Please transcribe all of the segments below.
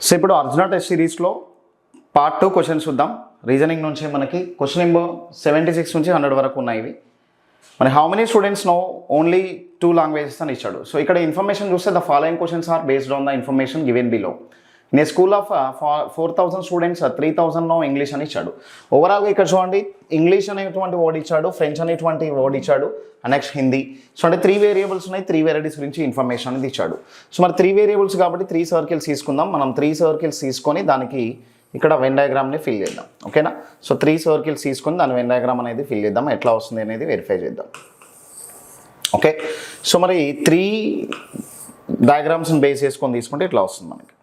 So ఇప్పుడు Arjuna test సిరీస్లో part 2 questions చూద్దాం. రీజనింగ్ నుంచి మనకి క్వశ్చన్ నెంబర్ 76 నుంచి 100 వరకు ఉన్నాయి. ఇవి మరి how many students know only 2 languages అని ఇచ్చాడు. సో ఇక్కడ ఇన్ఫర్మేషన్ చూస్తే the following questions are based on the information given below. In a school of 4,000 students 3,000 know English అని ఇచ్చాడు. ఓవరాల్గా ఇక్కడ చూడండి, ఇంగ్లీష్ అనేటువంటి వర్డ్ ఇచ్చాడు, ఫ్రెంచ్ అనేటువంటి వర్డ్ ఇచ్చాడు, నెక్స్ట్ హిందీ. సో అంటే 3 వేరియబుల్స్ ఉన్నాయి, 3 వెరైటీస్ గురించి ఇన్ఫర్మేషన్ అనేది ఇచ్చాడు. సో మరి 3 వేరియబుల్స్ కాబట్టి 3 సర్కిల్స్ తీసుకుందాం. మనం 3 సర్కిల్స్ తీసుకొని దానికి ఇక్కడ వెన్ డయాగ్రామ్ని ఫిల్ చేద్దాం. ఓకేనా? సో 3 సర్కిల్స్ తీసుకొని దాని వెన్ డయాగ్రామ్ అనేది ఫిల్ చేద్దాం, ఎట్లా వస్తుంది అనేది వెరిఫై చేద్దాం. ఓకే, సో మరి 3 డయాగ్రామ్స్ని బేస్ చేసుకొని తీసుకుంటే ఇట్లా వస్తుంది మనకి.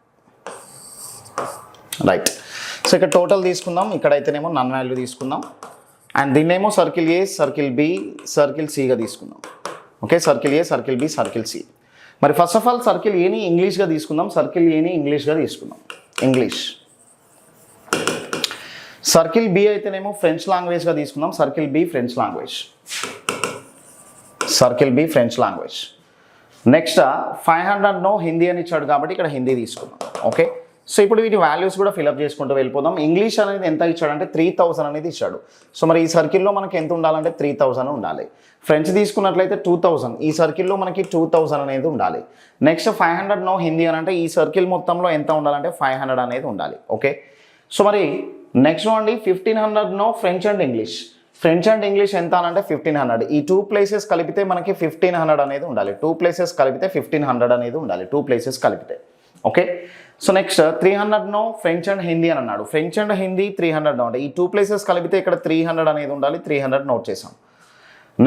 రైట్, సో ఇక్కడ టోటల్ తీసుకుందాం. ఇక్కడైతేనేమో నన్ వాల్యూ తీసుకుందాం, అండ్ దీన్నేమో circle A, circle B, circle సిగా తీసుకుందాం. Okay, circle A, circle B, circle C. మరి ఫస్ట్ ఆఫ్ ఆల్ సర్కిల్ ఏని ఇంగ్లీష్గా తీసుకుందాం. సర్కిల్ ఏని ఇంగ్లీష్గా తీసుకుందాం, ఇంగ్లీష్. సర్కిల్ బి అయితేనేమో ఫ్రెంచ్ లాంగ్వేజ్గా తీసుకుందాం. Circle B French language, circle B French language. Next 500 no Hindi అని ఇచ్చాడు కాబట్టి ఇక్కడ హిందీ తీసుకుందాం. ఓకే, సో ఇప్పుడు వీటి వాల్యూస్ కూడా ఫిల్అప్ చేసుకుంటూ వెళ్ళిపోదాం. ఇంగ్లీష్ అనేది ఎంత ఇచ్చాడంటే 3,000 అనేది ఇచ్చాడు. సో మరి ఈ సర్కిల్లో మనకి ఎంత ఉండాలంటే 3,000 ఉండాలి. ఫ్రెంచ్ తీసుకున్నట్లయితే 2,000, ఈ సర్కిల్లో మనకి 2,000 అనేది ఉండాలి. నెక్స్ట్ 500 నో హిందీ అని అంటే ఈ సర్కిల్ మొత్తంలో ఎంత ఉండాలంటే 500 అనేది ఉండాలి. ఓకే, సో మరి నెక్స్ట్ అండి 1,500 know French and English. French and English ఎంత అని అంటే 1,500. ఈ 2 ప్లేసెస్ కలిపితే మనకి 1,500 అనేది ఉండాలి. 2 ప్లేసెస్ కలిపితే 1,500 అనేది ఉండాలి, 2 ప్లేసెస్ కలిపితే. Okay, so next 300 know French and Hindi అని అన్నాడు. ఫ్రెంచ్ అండ్ హిందీ 300 నో అంటే ఈ 2 ప్లేసెస్ కలిపితే ఇక్కడ 300 అనేది ఉండాలి, 300 నోట్ చేసాం.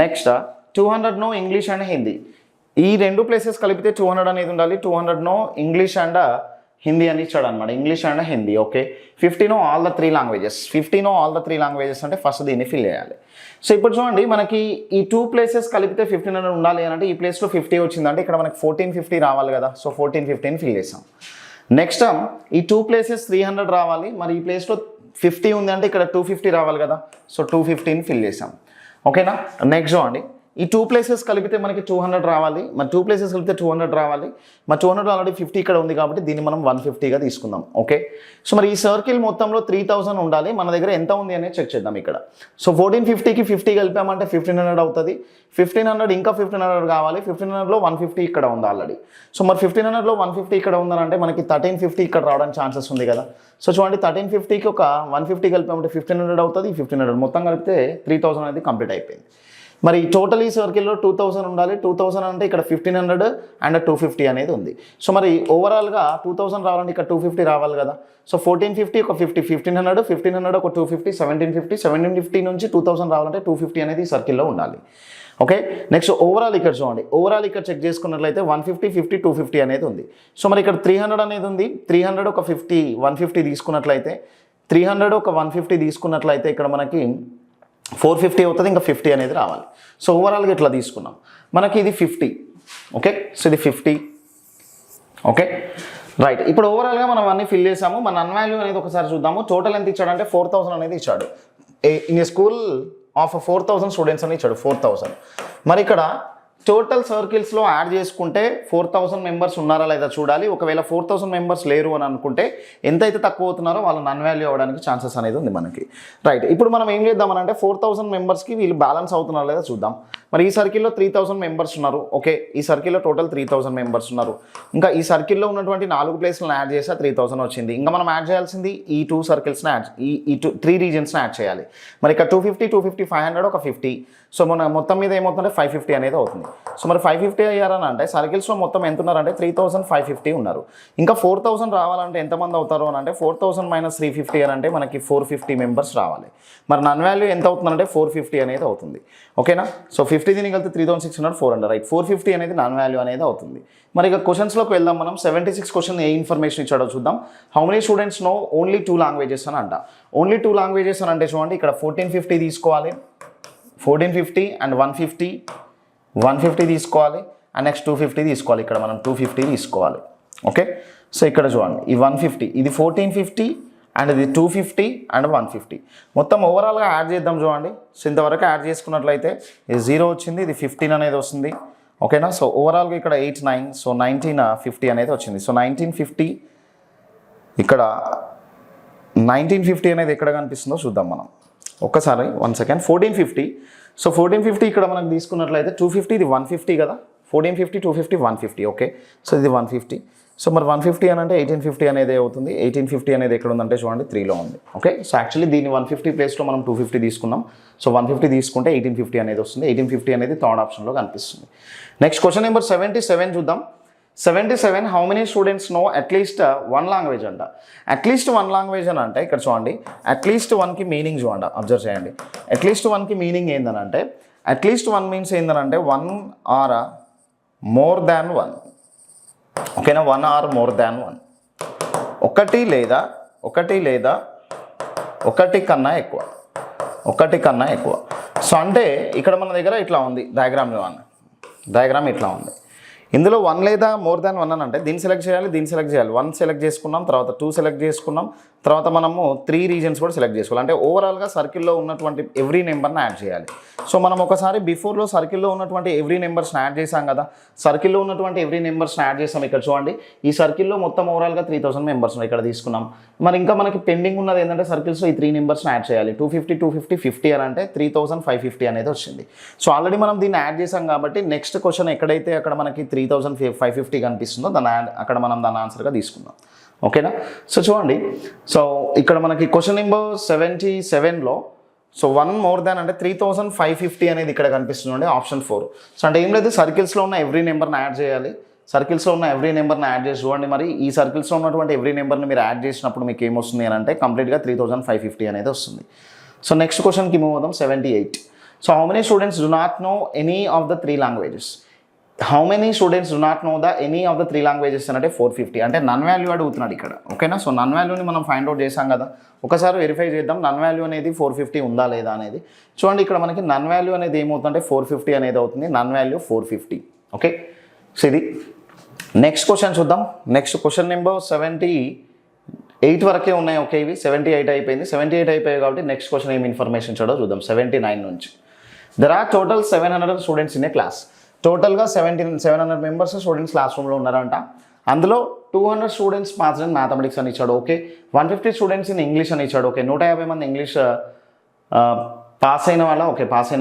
Next 200 know English and Hindi. ఈ 2 ప్లేసెస్ కలిపితే 200 అనేది ఉండాలి, 200 నో ఇంగ్లీష్ అండ్ హిందీ అని ఇచ్చాడు అనమాట, English and Hindi. Okay, 50 know all the 3 languages. 50 know all the 3 languages అంటే ఫస్ట్ దీన్ని ఫిల్ చేయాలి. సో ఇప్పుడు చూడండి, మనకి ఈ 2 ప్లేసెస్ కలిపితే 1,500 ఉండాలి అని అంటే ఈ ప్లేస్లో 50 వచ్చిందంటే ఇక్కడ మనకి 1,450 రావాలి కదా. సో 1,450 ఫిల్ చేసాం. నెక్స్ట్ ఈ 2 ప్లేసెస్ 300 రావాలి, మరి ఈ ప్లేస్లో 50 ఉంది అంటే ఇక్కడ 250 రావాలి కదా. సో 215 ఫిల్ చేసాం. ఓకేనా? నెక్స్ట్ చూడండి, ఈ 2 ప్లేసెస్ కలిపితే మనకి 200 రావాలి, మరి 2 ప్లేసెస్ కలిపితే 200 రావాలి, మరి 200 ఆల్రెడీ 50 ఇక్కడ ఉంది కాబట్టి దీన్ని మనం 150గా తీసుకుందాం. ఓకే, సో మరి ఈ సర్కిల్ మొత్తంలో 3,000 ఉండాలి, మన దగ్గర ఎంత ఉంది అనేది చెక్ చేద్దాం ఇక్కడ. సో 1450కి 50 కలిపామంటే 1,500 అవుతుంది. 1,500 ఇంకా 1,500 కావాలి, 1,500లో 150 ఇక్కడ ఉంది ఆల్రెడీ. సో మరి 1,500లో 150 ఇక్కడ ఉందనంటే మనకి 1,350 ఇక్కడ రావడానికి ఛాన్సెస్ ఉంది కదా. సో చూడండి, 1,350కి ఒక 150 కలిపామంటే 1,500 అవుతుంది, 1,500 మొత్తం కలిపితే 3,000 అనేది కంప్లీట్ అయిపోయింది. మరి టోటల్ ఈ సర్కిల్లో 2,000 ఉండాలి. 2,000 అంటే ఇక్కడ 1,500 అండ్ 250 అనేది ఉంది. సో మరి ఓవరాల్గా 2,000 రావాలంటే ఇక్కడ 250 రావాలి కదా. సో 1,450 ఒక 50, 1,500, 1,500 ఒక 250, 1,750, 1,750 నుంచి 2,000 రావాలంటే 250 అనేది ఈ సర్కిల్లో ఉండాలి. ఓకే, నెక్స్ట్ ఓవరాల్ ఇక్కడ చూడండి, ఓవరాల్ ఇక్కడ చెక్ చేసుకున్నట్లయితే 150, 50, 250 అనేది ఉంది. సో మరి ఇక్కడ 300 అనేది ఉంది. 300 ఒక 50, 150 తీసుకున్నట్లయితే 300 ఒక 150 తీసుకున్నట్లయితే ఇక్కడ మనకి 450 అవుతుంది, ఇంకా 50 అనేది రావాలి. సో ఓవరాల్గా ఇట్లా తీసుకున్నాం, మనకి ఇది 50. ఓకే, సో ఇది 50. Okay, right. ఇప్పుడు ఓవరాల్గా మనం అన్నీ ఫిల్ చేసాము. మన నన్ వాల్యూ అనేది ఒకసారి చూద్దాము. టోటల్ ఎంత ఇచ్చాడంటే 4,000 అనేది ఇచ్చాడు. In a school of 4,000 students అని ఇచ్చాడు, 4,000. మరి ఇక్కడ టోటల్ సర్కిల్స్లో యాడ్ చేసుకుంటే 4,000 మెంబర్స్ ఉన్నారా లేదా చూడాలి. ఒకవేళ 4,000 మెంబర్స్ లేరు అని అనుకుంటే ఎంతైతే తక్కువ అవుతున్నారో వాళ్ళు నన్ వాల్యూ అవ్వడానికి ఛాన్సెస్ అనేది ఉంది మనకి. రైట్, ఇప్పుడు మనం ఏం చేద్దామనంటే 4,000 మెంబర్స్కి వీళ్ళు బ్యాలెన్స్ అవుతున్నారా లేదా చూద్దాం. మరి ఈ సర్కిల్లో 3,000 మెంబర్స్ ఉన్నారు. ఓకే, ఈ సర్కిల్లో టోటల్ 3,000 మెంబర్స్ ఉన్నారు. ఇంకా ఈ సర్కిల్లో ఉన్నటువంటి 4 ప్లేస్లను యాడ్ చేస్తే 3,000 వచ్చింది. ఇంకా మనం యాడ్ చేయాల్సింది ఈ 2 సర్కిల్స్ని యాడ్, ఈ 3 రీజన్స్ని యాడ్ చేయాలి. మరి ఇక్కడ 250, 250, 500 ఒక 50. సో మన మొత్తం మీద ఏమవుతుందంటే 550 అనేది అవుతుంది. సో మరి 550 అయ్యారని అంటే సర్కిల్స్లో మొత్తం ఎంత ఉన్నారంటే 3,550 ఉన్నారు. ఇంకా 4,000 రావాలంటే ఎంతమంది అవుతారు అని అంటే 4,000 మైనస్ 350 అని అంటే మనకి 450 మెంబర్స్ రావాలి. మరి నన్ వాల్యూ ఎంత అవుతుందంటే 450 అనేది అవుతుంది. ఓకేనా? సో 50 దీనికి వెళ్తే 3,600, 400. రైట్, 450 అనేది నన్ వాల్యూ అనేది అవుతుంది. మరి ఇక క్వశ్చన్స్లోకి వెళ్దాం మనం. 76 క్వశ్చన్ ఏ ఇన్ఫర్మేషన్ ఇచ్చాడో చూద్దాం. How many students know only 2 languages అని అంట. ఓన్లీ 2 లాంగ్వేజెస్ అని అంటే చూడండి, ఇక్కడ 1,450 తీసుకోవాలి, 1,450 అండ్ 150 తీసుకోవాలి, అండ్ నెక్స్ట్ 250 తీసుకోవాలి. ఇక్కడ మనం 250 తీసుకోవాలి. ఓకే, సో ఇక్కడ చూడండి, ఈ 150, ఇది 1,450 అండ్ ఇది 250 అండ్ 150 మొత్తం ఓవరాల్గా యాడ్ చేద్దాం. చూడండి, సో ఇంతవరకు యాడ్ చేసుకున్నట్లయితే ఇది 0 వచ్చింది, ఇది 15 అనేది వస్తుంది. ఓకేనా? సో ఓవరాల్గా ఇక్కడ 8, 9, సో 1950 అనేది వచ్చింది. సో 1950 ఇక్కడ 1950 అనేది ఎక్కడ కనిపిస్తుందో చూద్దాం మనం ఒక్కసారి 1 సెకండ్. 1450. సో 1450 ఇక్కడ మనకు తీసుకున్నట్లయితే 250, ఇది 150 కదా. 1450, 250, 150. ఓకే, సో ఇది 150. సో మరి 150 అని అంటే 1850 అనేది అవుతుంది. 1850 అనేది ఎక్కడ ఉందంటే చూడండి 3లో ఉంది. ఓకే, సో యాక్చువల్లీ దీన్ని 150 ప్లేస్లో మనం 250 తీసుకున్నాం. సో 150 తీసుకుంటే 1850 అనేది వస్తుంది. 1850 అనేది థర్డ్ ఆప్షన్లో కనిపిస్తుంది. నెక్స్ట్ క్వశ్చన్ నెంబర్ 77 చూద్దాం. 77, how many students know at least 1 language అంట. అట్లీస్ట్ 1 లాంగ్వేజ్ అని అంటే ఇక్కడ చూడండి, అట్లీస్ట్ 1కి మీనింగ్ చూడండి, అబ్జర్వ్ చేయండి. అట్లీస్ట్ 1కి మీనింగ్ ఏందనంటే, అట్లీస్ట్ 1 మీన్స్ ఏందనంటే 1 ఆర్ మోర్ దాన్ 1. ఓకేనా, 1 ఆర్ మోర్ దాన్ 1, ఒకటి లేదా ఒకటి కన్నా ఎక్కువ. సో అంటే ఇక్కడ మన దగ్గర ఇట్లా ఉంది డయాగ్రామ్ ఇట్లా ఉంది. ఇందులో 1 లేదా మోర్ దాన్ 1 అని అంటే దీన్ని సెలెక్ట్ చేయాలి. 1 సెలెక్ట్ చేసుకున్నాం, తర్వాత 2 సెలెక్ట్ చేసుకున్నాం, తర్వాత మనము 3 రీజన్స్ కూడా సెలెక్ట్ చేసుకోవాలి. అంటే ఓవరాల్గా సర్కిల్లో ఉన్నటువంటి ఎవ్రీ నెంబర్ని యాడ్ చేయాలి. సో మనం ఒకసారి బిఫోర్లో సర్కిల్లో ఉన్నటువంటి ఎవ్రీ నెంబర్స్ని యాడ్ చేసాం కదా. సర్కిల్లో ఉన్నటువంటి ఎవ్రీ నెంబర్స్ని యాడ్ చేసాం. ఇక్కడ చూడండి, ఈ సర్కిల్లో మొత్తం ఓవరాల్గా 3000 మెంబర్స్ ఇక్కడ తీసుకున్నాం. మరి ఇంకా మనకి పెండింగ్ ఉన్నది ఏంటంటే సర్కిల్స్లో ఈ 3 నెంబర్స్ని యాడ్ చేయాలి. 250, 50 అని అంటే 3550 అనేది వచ్చింది. సో ఆల్రెడీ మనం దీన్ని యాడ్ చేసాం కాబట్టి నెక్స్ట్ క్వశ్చన్ ఎక్కడైతే అక్కడ మనకి 3550 కనిపిస్తుందో అక్కడ మనం దాని ఆన్సర్గా తీసుకుందాం. ఓకేనా, సో చూడండి, సో ఇక్కడ మనకి క్వశ్చన్ నెంబర్ 77లో సో 1 మోర్ దాన్ అంటే 3550 అనేది ఇక్కడ కనిపిస్తుంది, ఆప్షన్ 4. సో అంటే ఏం లేదు, సర్కిల్స్లో ఉన్న ఎవ్రీ నెంబర్ని యాడ్ చేయాలి. సర్కిల్స్లో ఉన్న ఎవ్రీ నెంబర్ని యాడ్ చేసి చూడండి. మరి ఈ సర్కిల్స్లో ఉన్నటువంటి ఎవ్రీ నెంబర్ని మీరు యాడ్ చేసినప్పుడు మీకు ఏమొస్తుంది అని అంటే కంప్లీట్గా 3550 అనేది వస్తుంది. సో నెక్స్ట్ క్వశ్చన్కి మూవ్ అవుదాం. 78. So how many students do not know any of the 3 languages. How many students do not know the any of the 3 languages అంటే 450. అంటే నన్ వాల్యూ అడుగుతున్నాడు ఇక్కడ. ఓకేనా, సో నన్ వాల్యూని మనం ఫైండ్ అవుట్ చేసాం కదా. ఒకసారి వెరిఫై చేద్దాం నన్ వాల్యూ అనేది 450 ఉందా లేదా అనేది. చూడండి, ఇక్కడ మనకి నన్ వాల్యూ అనేది ఏమవుతుందంటే 450 అనేది అవుతుంది. నన్ వాల్యూ 450. ఓకే, సో ఇది నెక్స్ట్ క్వశ్చన్ చూద్దాం. నెక్స్ట్ క్వశ్చన్ నెంబర్ 78 వరకే ఉన్నాయి. ఓకే, ఇవి 78 అయిపోయింది. 78 అయిపోయాయి కాబట్టి నెక్స్ట్ క్వశ్చన్ ఏమి ఇన్ఫర్మేషన్ చూద్దాం. 79 నుంచి. There are total 700 students in a class. టోటల్గా 700 మెంబర్స్ స్టూడెంట్స్ క్లాస్ రూమ్లో ఉన్నారంట. అందులో 200 స్టూడెంట్స్ పాస్ ఇన్ మ్యాథమెటిక్స్ అని ఇచ్చాడు. ఓకే, 150 స్టూడెంట్స్ ఇన్ ఇంగ్లీష్ అని ఇచ్చాడు. ఓకే, 150 మంది ఇంగ్లీష్ పాస్ అయిన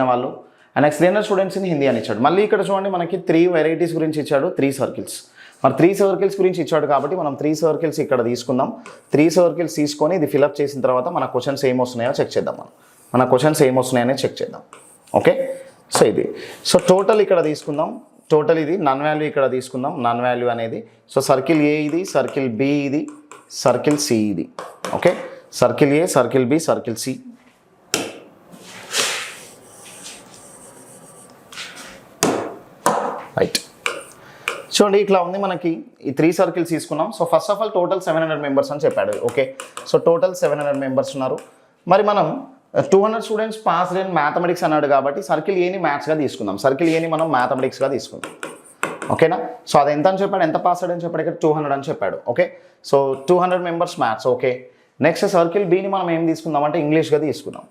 వాళ్ళు. And next 300 students in Hindi అని ఇచ్చాడు. మళ్ళీ ఇక్కడ చూడండి, మనకి 3 వెరైటీస్ గురించి ఇచ్చాడు, 3 సర్కిల్స్. మరి 3 సర్కిల్స్ గురించి ఇచ్చాడు కాబట్టి మనం 3 సర్కిల్స్ ఇక్కడ తీసుకుందాం. 3 సర్కిల్స్ తీసుకొని ఇది ఫిల్అప్ చేసిన తర్వాత మన క్వశ్చన్స్ ఏమొస్తున్నాయో చెక్ చేద్దాం. మన క్వశ్చన్స్ ఏమొస్తున్నాయని చెక్ చేద్దాం. ఓకే, సో ఇది. సో టోటల్ ఇక్కడ తీసుకుందాం. టోటల్ ఇది నన్ వాల్యూ ఇక్కడ తీసుకుందాం. నన్ వాల్యూ అనేది సో సర్కిల్ ఏ ఇది, సర్కిల్ బి ఇది, సర్కిల్ సి ఇది. Okay, circle A, circle B, circle C. Right, చూడండి ఇట్లా ఉంది మనకి. ఈ 3 సర్కిల్స్ తీసుకున్నాం. So first of all total 700 members అని చెప్పాడు. ఓకే, సో టోటల్ 700 మెంబర్స్ ఉన్నారు. మరి మనం 200 స్టూడెంట్స్ పాస్ ఇన్ మ్యాథమెటిక్స్ అన్నాడు కాబట్టి సర్కిల్ ఏని మ్యాథ్స్గా తీసుకుందాం. సర్కిల్ ఏని మనం మ్యాథమెటిక్స్గా తీసుకుందాం. ఓకేనా, సో అది ఎంత అని చెప్పాడు, ఎంత పాస్ అని చెప్పాడు, ఇక్కడ 200 అని చెప్పాడు. Okay, so 200 members maths. Okay, next circle బిని మనం ఏం తీసుకుందాం అంటే ఇంగ్లీష్గా తీసుకుందాం.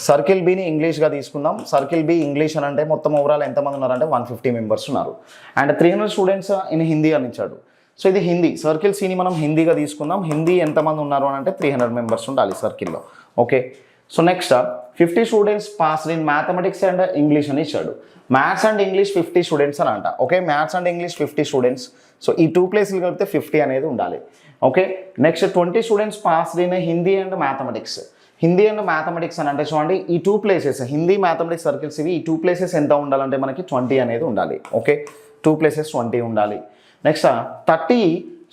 సర్కిల్ బిని ఇంగ్లీష్గా తీసుకుందాం. సర్కిల్ బి ఇంగ్లీష్ అని అంటే మొత్తం ఓవరాల్ ఎంతమంది ఉన్నారంటే 150 మెంబర్స్ ఉన్నారు. అండ్ 300 స్టూడెంట్స్ ఇన్ హిందీ అని ఇచ్చాడు. సో ఇది హిందీ. సర్కిల్ సిని మనం హిందీగా తీసుకుందాం. హిందీ ఎంతమంది ఉన్నారు అని అంటే 300 మెంబర్స్ ఉండాలి సర్కిల్లో. Okay, so next 50 students passed in mathematics and English అని ఇచ్చాడు. మ్యాథ్స్ అండ్ ఇంగ్లీష్ 50 స్టూడెంట్స్ అని అంట. Okay, maths and English 50 students. So ఈ 2 ప్లేస్లు కలిపితే 50 అనేది ఉండాలి. Okay, next 20 students passed in Hindi and mathematics. Hindi and mathematics అని అంటే చూడండి, ఈ 2 ప్లేసెస్ హిందీ మ్యాథమెటిక్స్ సర్కిల్స్ ఇవి. ఈ 2 ప్లేసెస్ ఎంత ఉండాలంటే మనకి 20 అనేది ఉండాలి. ఓకే, 2 ప్లేసెస్ 20 ఉండాలి. Next 30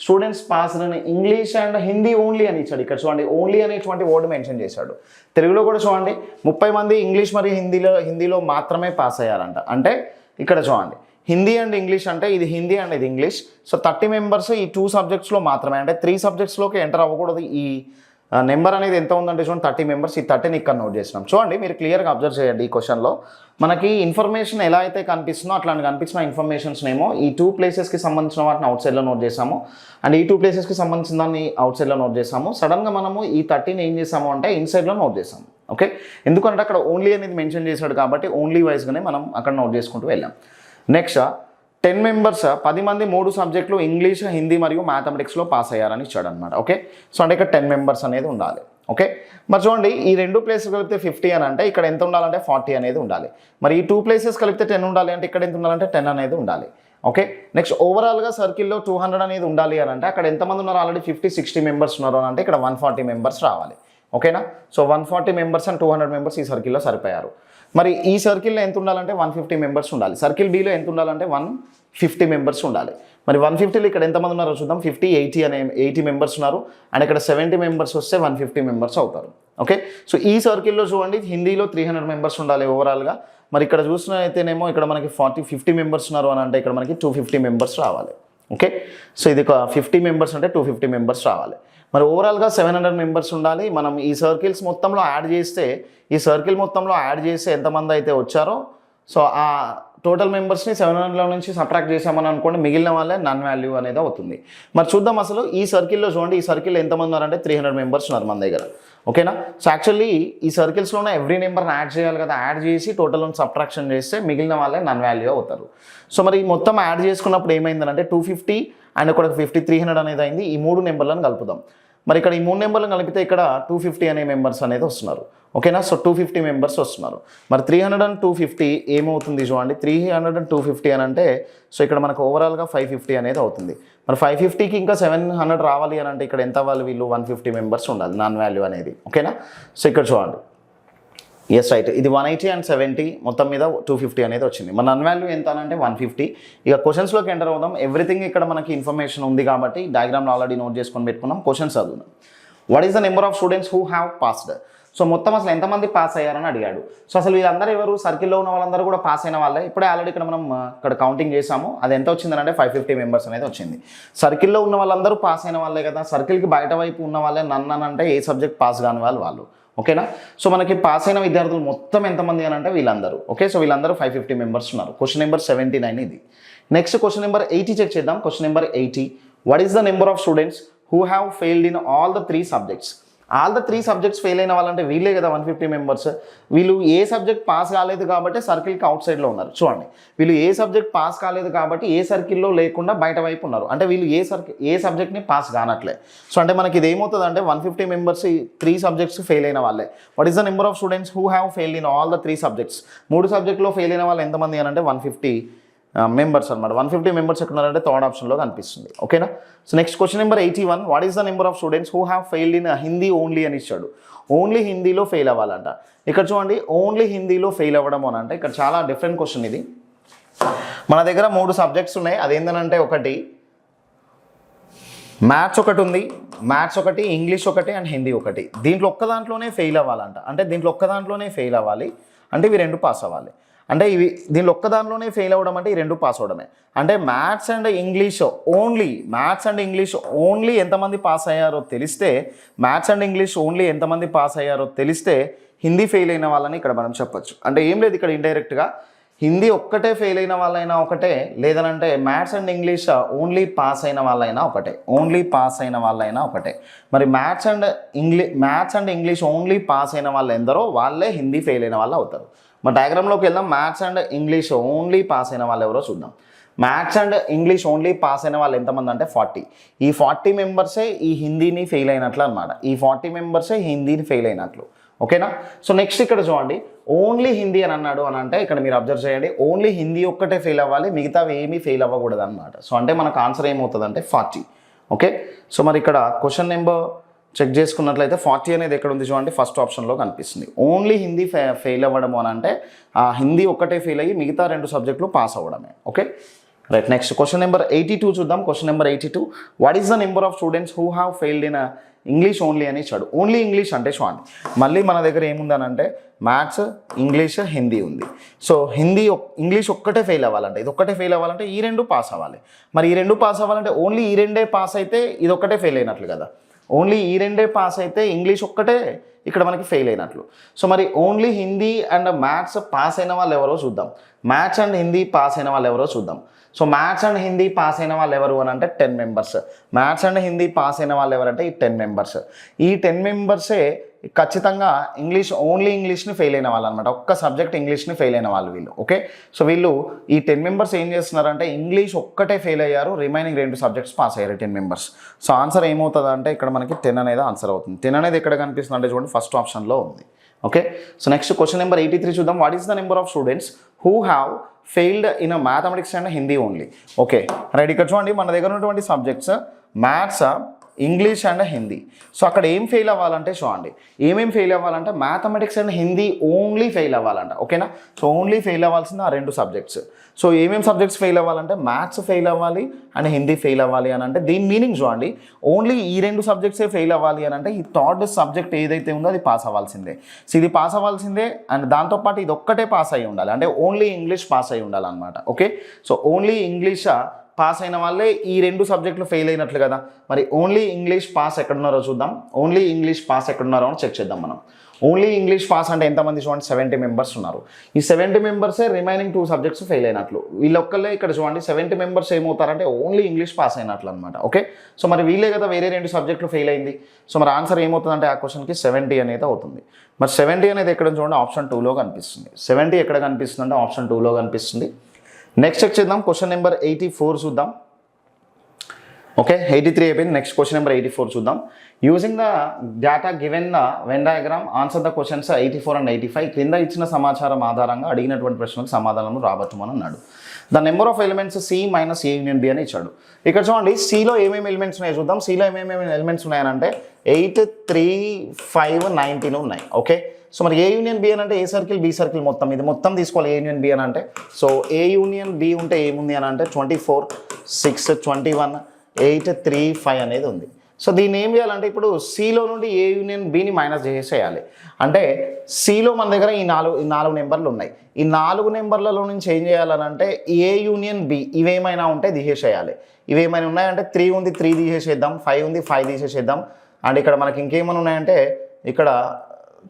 students pass in English and Hindi only అని ఇచ్చాడు. ఇక్కడ చూడండి, ఓన్లీ అనేటువంటి వర్డ్ మెన్షన్ చేశాడు. తెలుగులో కూడా చూడండి 30 మంది ఇంగ్లీష్ మరియు హిందీలో మాత్రమే పాస్ అయ్యారంట. అంటే ఇక్కడ చూడండి, హిందీ అండ్ ఇంగ్లీష్ అంటే ఇది హిందీ అండ్ ఇది ఇంగ్లీష్. సో 30 మెంబర్స్ ఈ 2 సబ్జెక్ట్స్లో మాత్రమే, అంటే 3 సబ్జెక్ట్స్లోకి ఎంటర్ అవ్వకూడదు. ఈ నెంబర్ అనేది ఎంత ఉందంటే చూడండి 30 మెంబర్స్. ఈ 30ని ఇక్కడ నోట్ చేసినాం. చూడండి, మీరు క్లియర్గా అబ్జర్వ్ చేయండి. ఈ క్వశ్చన్లో మనకి ఇన్ఫర్మేషన్ ఎలా అయితే కనిపిస్తుందో అట్లాంటి కనిపించిన ఇన్ఫర్మేషన్స్ ఏమో ఈ 2 ప్లేసెస్కి సంబంధించిన వాటిని అవుట్ సైడ్లో నోట్ చేసాము. అండ్ ఈ 2 ప్లేసెస్కి సంబంధించిన దాన్ని అవుట్ సైడ్లో నోట్ చేసాము. సడన్గా మనము ఈ 30ని ఏం చేసాము అంటే ఇన్సైడ్లో నోట్ చేసాము. ఓకే, ఎందుకంటే అక్కడ ఓన్లీ అనేది మెన్షన్ చేశాడు కాబట్టి ఓన్లీ వైజ్గానే మనం అక్కడ నోట్ చేసుకుంటూ వెళ్ళాం. నెక్స్ట్ 10 మెంబర్స్ 10 మంది 3 సబ్జెక్టులు ఇంగ్లీష్, హిందీ మరియు మ్యాథమెటిక్స్లో పాస్ అయ్యారని ఇచ్చాడు అనమాట. ఓకే, సో అంటే ఇక్కడ 10 మెంబర్స్ అనేది ఉండాలి. ఓకే, మరి చూడండి ఈ 2 ప్లేసెస్ కలిపితే 50 అని అంటే ఇక్కడ ఎంత ఉండాలంటే 40 అనేది ఉండాలి. మరి ఈ 2 ప్లేసెస్ కలిపితే 10 ఉండాలి అంటే ఇక్కడ ఎంత ఉండాలంటే 10 అనేది ఉండాలి. ఓకే, నెక్స్ట్ ఓవరాల్గా సర్కిల్లో 200 అనేది ఉండాలి అని అంటే అక్కడ ఎంతమంది ఉన్నారు, ఆల్రెడీ 50-60 మెంబర్స్ ఉన్నారు అని అంటే ఇక్కడ 140 మెంబర్స్ రావాలి. ఓకేనా, సో 140 మెంబర్స్ అండ్ 200 మెంబర్స్ ఈ సర్కిల్లో సరిపోయారు. మరి ఈ సర్కిల్లో ఎంత ఉండాలంటే 150 మెంబర్స్ ఉండాలి. సర్కిల్ బిలో ఎంత ఉండాలంటే 150 మెంబర్స్ ఉండాలి. మరి 150లో ఇక్కడ ఎంతమంది ఉన్నారో చూద్దాం. 80 మెంబర్స్ ఉన్నారు అండ్ ఇక్కడ 70 మెంబర్స్ వస్తే 150 మెంబర్స్ అవుతారు. ఓకే, సో ఈ సర్కిల్లో చూడండి హిందీలో 300 మెంబర్స్ ఉండాలి ఓవరాల్గా. మరి ఇక్కడ చూసినట్టయితేనేమో ఇక్కడ మనకి 50 మెంబర్స్ ఉన్నారు అని అంటే ఇక్కడ మనకి 250 మెంబర్స్ రావాలి. ఓకే, సో ఇది ఒక 50 మెంబర్స్ అంటే 250 మెంబర్స్ రావాలి. మరి ఓవరాల్గా 700 మెంబర్స్ ఉండాలి. మనం ఈ సర్కిల్స్ మొత్తంలో యాడ్ చేస్తే ఈ సర్కిల్ మొత్తంలో యాడ్ చేస్తే ఎంతమంది అయితే వచ్చారో సో ఆ టోటల్ మెంబర్స్ని 700లో నుంచి సబ్ట్రాక్ట్ చేసామని అనుకోండి, మిగిలిన వాళ్ళే నన్ వాల్యూ అనేది అవుతుంది. మరి చూద్దాం అసలు ఈ సర్కిల్లో చూడండి, ఈ సర్కిల్ ఎంతమంది ఉన్నారంటే 300 మెంబర్స్ ఉన్నారు మన దగ్గర. ఓకేనా, సో యాక్చువల్లీ ఈ సర్కిల్స్లోనే ఎవ్రీ నెంబర్ని యాడ్ చేయాలి కదా, యాడ్ చేసి టోటల్ సబ్ట్రాక్షన్ చేస్తే మిగిలిన వాళ్ళే నన్ వాల్యూ అవుతారు. సో మరి మొత్తం యాడ్ చేసుకున్నప్పుడు ఏమైందంటే 250 అండ్ ఇక్కడ 50 300 అనేది అయింది. ఈ 3 నెంబర్లను కలుపుదాం. మరి ఇక్కడ ఈ 3 నెంబర్లను కలిపితే ఇక్కడ 250 అనే మెంబర్స్ అనేది వస్తున్నారు. ఓకేనా, సో 250 మెంబర్స్ వస్తున్నారు. మరి 300 and 250 ఏమవుతుంది చూడండి, 300 and 250 అని అంటే సో ఇక్కడ మనకు ఓవరాల్గా 550 అనేది అవుతుంది. మరి 550కి ఇంకా 700 రావాలి అని అంటే ఇక్కడ ఎంత అవ్వాలి, వీళ్ళు 150 మెంబర్స్ ఉండాలి నాన్ వాల్యూ అనేది. ఓకేనా, సో ఇక్కడ చూడండి, ఎస్ రైట్, ఇది 180 and 70 మొత్తం మీద 250 అనేది వచ్చింది. మన నన్ వాల్యూ ఎంత అంటే 150. ఇక క్వశ్చన్స్లోకి ఎంటర్ అవుదాం. ఎవ్రీథింగ్ ఇక్కడ మనకి ఇన్ఫర్మేషన్ ఉంది కాబట్టి డయాగ్రామ్లో ఆల్రెడీ నోట్ చేసుకొని పెట్టుకున్నాం. క్వశ్చన్స్ చదువుదాం. What is the number of students who have passed? So మొత్తం అసలు ఎంతమంది పాస్ అయ్యారని అడిగాడు. సో అసలు వీళ్ళందరూ ఎవరు, సర్కిల్లో ఉన్న వాళ్ళందరూ కూడా పాస్ అయిన వాళ్ళే. ఇప్పుడే ఆల్రెడీ ఇక్కడ మనం ఇక్కడ కౌంటింగ్ చేసాము, అది ఎంత వచ్చిందంటే 550 మెంబర్స్ అనేది వచ్చింది. సర్కిల్లో ఉన్న వాళ్ళందరూ పాస్ అయిన వాళ్ళే కదా, సర్కిల్కి బయట వైపు ఉన్న వాళ్ళే నన్ను అంటే ఏ సబ్జెక్ట్ పాస్ కాని వాళ్ళు. ఓకేనా, సో మనకి పాస్ అయిన విద్యార్థులు మొత్తం ఎంతమంది అని అంటే వీళ్ళందరూ. ఓకే, సో వీళ్ళందరూ 550 మెంబర్స్ ఉన్నారు. క్వశ్చన్ నెంబర్ 79 ఇది. నెక్స్ట్ క్వశ్చన్ నెంబర్ 80 చెక్ చేద్దాం. Question number 80, what is the number of students who have failed in all the 3 subjects? All the 3 subjects fail అయిన వాళ్ళంటే వీళ్ళే కదా 150 మెంబర్స్. వీళ్ళు ఏ సబ్జెక్ట్ పాస్ కాలేదు కాబట్టి సర్కిల్కి అవుట్ సైడ్లో ఉన్నారు. చూడండి, వీళ్ళు ఏ సబ్జెక్ట్ పాస్ కాలేదు కాబట్టి ఏ సర్కిల్లో లేకుండా బయట వైపు ఉన్నారు. అంటే వీళ్ళు ఏ సబ్జెక్ట్ని పాస్ కానట్లే. సో అంటే మనకి ఇది ఏమవుతుంది అంటే 150 మెంబర్స్ 3 సబ్జెక్ట్స్ ఫెయిల్ అయిన వాళ్ళే. What is the number of students who have failed in all the 3 subjects? 3 సబ్జెక్ట్లో ఫెయిల్ అయిన వాళ్ళు ఎంతమంది అని అంటే 150 మెంబర్స్ అనమాట. 150 మెంబర్స్ ఎక్కడ ఉన్నారంటే థర్డ్ ఆప్షన్లో కనిపిస్తుంది. ఓకేనా, so next question number 81, what is the number of students who have failed in Hindi only అని ఇచ్చాడు. ఓన్లీ హిందీలో ఫెయిల్ అవ్వాలంట. ఇక్కడ చూడండి, ఓన్లీ హిందీలో ఫెయిల్ అవ్వడం అని అంటే ఇక్కడ చాలా డిఫరెంట్ క్వశ్చన్ ఇది. మన దగ్గర 3 సబ్జెక్ట్స్ ఉన్నాయి. అదేంటంటే ఒకటి మ్యాథ్స్ ఒకటి ఉంది, మ్యాథ్స్ ఒకటి, ఇంగ్లీష్ ఒకటి అండ్ హిందీ ఒకటి. దీంట్లో ఒక్క దాంట్లోనే ఫెయిల్ అవ్వాలంట. అంటే దీంట్లో ఒక్క దాంట్లోనే ఫెయిల్ అవ్వాలి అంటే ఇవి 2 పాస్ అవ్వాలి. అంటే ఇవి దీనిలో ఒక్క దానిలోనే ఫెయిల్ అవ్వడం అంటే ఈ 2 పాస్ అవ్వడమే. అంటే మ్యాథ్స్ అండ్ ఇంగ్లీష్ ఓన్లీ ఎంతమంది పాస్ అయ్యారో తెలిస్తే, మ్యాథ్స్ అండ్ ఇంగ్లీష్ ఓన్లీ ఎంతమంది పాస్ అయ్యారో తెలిస్తే హిందీ ఫెయిల్ అయిన వాళ్ళని ఇక్కడ మనం చెప్పొచ్చు. అంటే ఏం లేదు, ఇక్కడ ఇండైరెక్ట్గా హిందీ ఒక్కటే ఫెయిల్ అయిన వాళ్ళైనా ఒకటే, లేదనంటే maths and English only pass అయిన వాళ్ళైనా ఒకటే. మరి maths and English only pass అయిన వాళ్ళు ఎందరో వాళ్ళే హిందీ ఫెయిల్ అయిన వాళ్ళు అవుతారు. మరి డయాగ్రామ్లోకి వెళ్దాం. Maths and English only pass అయిన వాళ్ళు ఎవరో చూద్దాం. Maths and English only pass అయిన వాళ్ళు ఎంతమంది అంటే 40. ఈ 40 మెంబర్సే ఈ హిందీని ఫెయిల్ అయినట్లు అనమాట. ఈ 40 మెంబర్సే హిందీని ఫెయిల్ అయినట్లు. ఓకేనా, సో నెక్స్ట్ ఇక్కడ చూడండి, ఓన్లీ హిందీ అని అన్నాడు అని అంటే ఇక్కడ మీరు అబ్జర్వ్ చేయండి, ఓన్లీ హిందీ ఒక్కటే ఫెయిల్ అవ్వాలి, మిగతావి ఏమీ ఫెయిల్ అవ్వకూడదు అనమాట. సో అంటే మనకు ఆన్సర్ ఏమవుతుంది అంటే 40. ఓకే, సో మరి ఇక్కడ క్వశ్చన్ నెంబర్ చెక్ చేసుకున్నట్లయితే 40 అనేది ఎక్కడ ఉంది చూడండి, ఫస్ట్ ఆప్షన్లో కనిపిస్తుంది. ఓన్లీ హిందీ ఫెయిల్ అవ్వడము అని అంటే ఆ హిందీ ఒక్కటే ఫెయిల్ అయ్యి మిగతా 2 సబ్జెక్టులు పాస్ అవ్వడమే. Okay right, next question number 82 చూద్దాం. Question number 82, what is the number of students who have failed in English only అని ఇచ్చాడు. ఓన్లీ ఇంగ్లీష్ అంటే చూడండి, మళ్ళీ మన దగ్గర ఏముందనంటే మ్యాథ్స్, ఇంగ్లీష్, హిందీ ఉంది. సో ఇంగ్లీష్ ఒక్కటే ఫెయిల్ అవ్వాలంటే, ఇది ఒక్కటే ఫెయిల్ అవ్వాలంటే ఈ 2 పాస్ అవ్వాలి. మరి ఈ 2 పాస్ అవ్వాలంటే ఓన్లీ ఈ 2 పాస్ అయితే ఇది ఒక్కటే ఫెయిల్ అయినట్లు కదా. ఓన్లీ ఈ 2 పాస్ అయితే ఇంగ్లీష్ ఒక్కటే ఇక్కడ మనకి ఫెయిల్ అయినట్లు. సో మరి only Hindi and maths pass అయిన వాళ్ళు ఎవరో చూద్దాం. మ్యాథ్స్ అండ్ హిందీ పాస్ అయిన వాళ్ళు ఎవరో చూద్దాం. So maths and Hindi pass అయిన వాళ్ళు ఎవరు అని అంటే 10 members. Maths and Hindi pass అయిన వాళ్ళు ఎవరంటే ఈ 10 మెంబర్స్. ఈ 10 మెంబర్సే ఖచ్చితంగా ఓన్లీ ఇంగ్లీష్ని ఫెయిల్ అయిన వాళ్ళు అనమాట. ఒక్క సబ్జెక్ట్ ఇంగ్లీష్ని ఫెయిల్ అయిన వాళ్ళు వీళ్ళు. ఓకే, సో వీళ్ళు ఈ 10 మెంబర్స్ ఏం చేస్తున్నారంటే ఇంగ్లీష్ ఒక్కటే ఫెయిల్ అయ్యారు, రిమైనింగ్ 2 సబ్జెక్ట్స్ పాస్ అయ్యారు 10 మెంబర్స్. సో ఆన్సర్ ఏమవుతుంది అంటే ఇక్కడ మనకి 10 అనేది ఆన్సర్ అవుతుంది. 10 అనేది ఎక్కడ కనిపిస్తుంది అంటే చూడండి ఫస్ట్ ఆప్షన్లో ఉంది. Okay, so next question number 83 చూద్దాం. What is the number of students who have failed in mathematics and Hindi only? Okay right, ఇక్కడ చూడండి మన దగ్గర ఉన్నటువంటి subjects maths, English and Hindi. So అక్కడ ఏం ఫెయిల్ అవ్వాలంటే చూడండి ఏమేం ఫెయిల్ అవ్వాలంటే mathematics and Hindi only fail అవ్వాలంట. ఓకేనా, సో ఓన్లీ ఫెయిల్ అవ్వాల్సింది ఆ 2 సబ్జెక్ట్స్. సో ఏమేమి సబ్జెక్ట్స్ ఫెయిల్ అవ్వాలంటే మ్యాథ్స్ ఫెయిల్ అవ్వాలి అండ్ హిందీ ఫెయిల్ అవ్వాలి అని అంటే దీని మీనింగ్ చూడండి ఓన్లీ ఈ 2 సబ్జెక్ట్సే ఫెయిల్ అవ్వాలి అని అంటే ఈ థర్డ్ సబ్జెక్ట్ ఏదైతే ఉందో అది పాస్ అవ్వాల్సిందే. సో ఇది పాస్ అవ్వాల్సిందే అండ్ దాంతోపాటు ఇది ఒక్కటే పాస్ అయ్యి ఉండాలి, అంటే ఓన్లీ ఇంగ్లీష్ పాస్ అయ్యి ఉండాలన్నమాట. Okay, so only English pass అయిన వాళ్ళే ఈ 2 సబ్జెక్టులు ఫెయిల్ అయినట్లు కదా. మరి ఓన్లీ ఇంగ్లీష్ పాస్ ఎక్కడున్నారో చూద్దాం. ఓన్లీ ఇంగ్లీష్ పాస్ ఎక్కడున్నారో అని చెక్ చేద్దాం మనం. ఓన్లీ ఇంగ్లీష్ పాస్ అంటే ఎంతమంది చూడండి 70 మెంబర్స్ ఉన్నారు. ఈ 70 మెంబర్సే రిమైనింగ్ 2 సబ్జెక్ట్స్ ఫెయిల్ అయినట్లు. వీళ్ళొక్కళ్ళే ఇక్కడ చూడండి 70 మెంబర్స్ ఏమవుతారంటే ఓన్లీ ఇంగ్లీష్ పాస్ అయినట్లు అనమాట. ఓకే, సో మరి వీళ్ళే కదా వేరే 2 సబ్జెక్టులు ఫెయిల్ అయింది. సో మరి ఆన్సర్ ఏమవుతుందంటే ఆ క్వశ్చన్కి 70 అనేది అవుతుంది. మరి 70 అనేది ఎక్కడ చూడండి ఆప్షన్ 2లో కనిపిస్తుంది. 70 ఎక్కడ కనిపిస్తుంది అంటే ఆప్షన్ 2లో కనిపిస్తుంది. నెక్స్ట్ చెక్ చేద్దాం, క్వశ్చన్ నెంబర్ 84 చూద్దాం. ఓకే 83 అయిపోయింది. నెక్స్ట్ క్వశ్చన్ నెంబర్ 84 చూద్దాం. Using the data given the Venn diagram answer the questions 84 and 85. క్రింద ఇచ్చిన సమాచారం ఆధారంగా అడిగినటువంటి ప్రశ్నలకు సమాధానం రాబట్టమని అన్నాడు. The number of elements C minus A union B అని ఇచ్చాడు. ఇక్కడ చూడండి సిలో ఏమేమి ఎలిమెంట్స్ ఉన్నాయో చూద్దాం. సిలో ఏమేమి ఎలిమెంట్స్ ఉన్నాయనంటే 8, 3, 5, 19 ఉన్నాయి. ఓకే, సో మరి ఏ యూనియన్ బి అని అంటే ఏ సర్కిల్ బి సర్కిల్ మొత్తం ఇది మొత్తం తీసుకోవాలి. ఏ యూనియన్ బి అని అంటే సో ఏ యూనియన్ బి ఉంటే ఏముంది అని అంటే 24, 6, 21, 8, 3, 5 అనేది ఉంది. సో దీన్ని ఏం చేయాలంటే ఇప్పుడు సిలో నుండి ఏ యూనియన్ బిని మైనస్ చేసేయాలి. అంటే సిలో మన దగ్గర ఈ 4 నెంబర్లు ఉన్నాయి. ఈ 4 నెంబర్లలో నుంచి ఏం చేయాలని అంటే ఏ యూనియన్ బి ఇవేమైనా ఉంటే తీసేసేయాలి. ఇవేమైనా ఉన్నాయంటే 3 ఉంది 3 తీసేసేద్దాం, 5 ఉంది 5 తీసేసేద్దాం. అండ్ ఇక్కడ మనకి ఇంకేమైనా ఉన్నాయంటే ఇక్కడ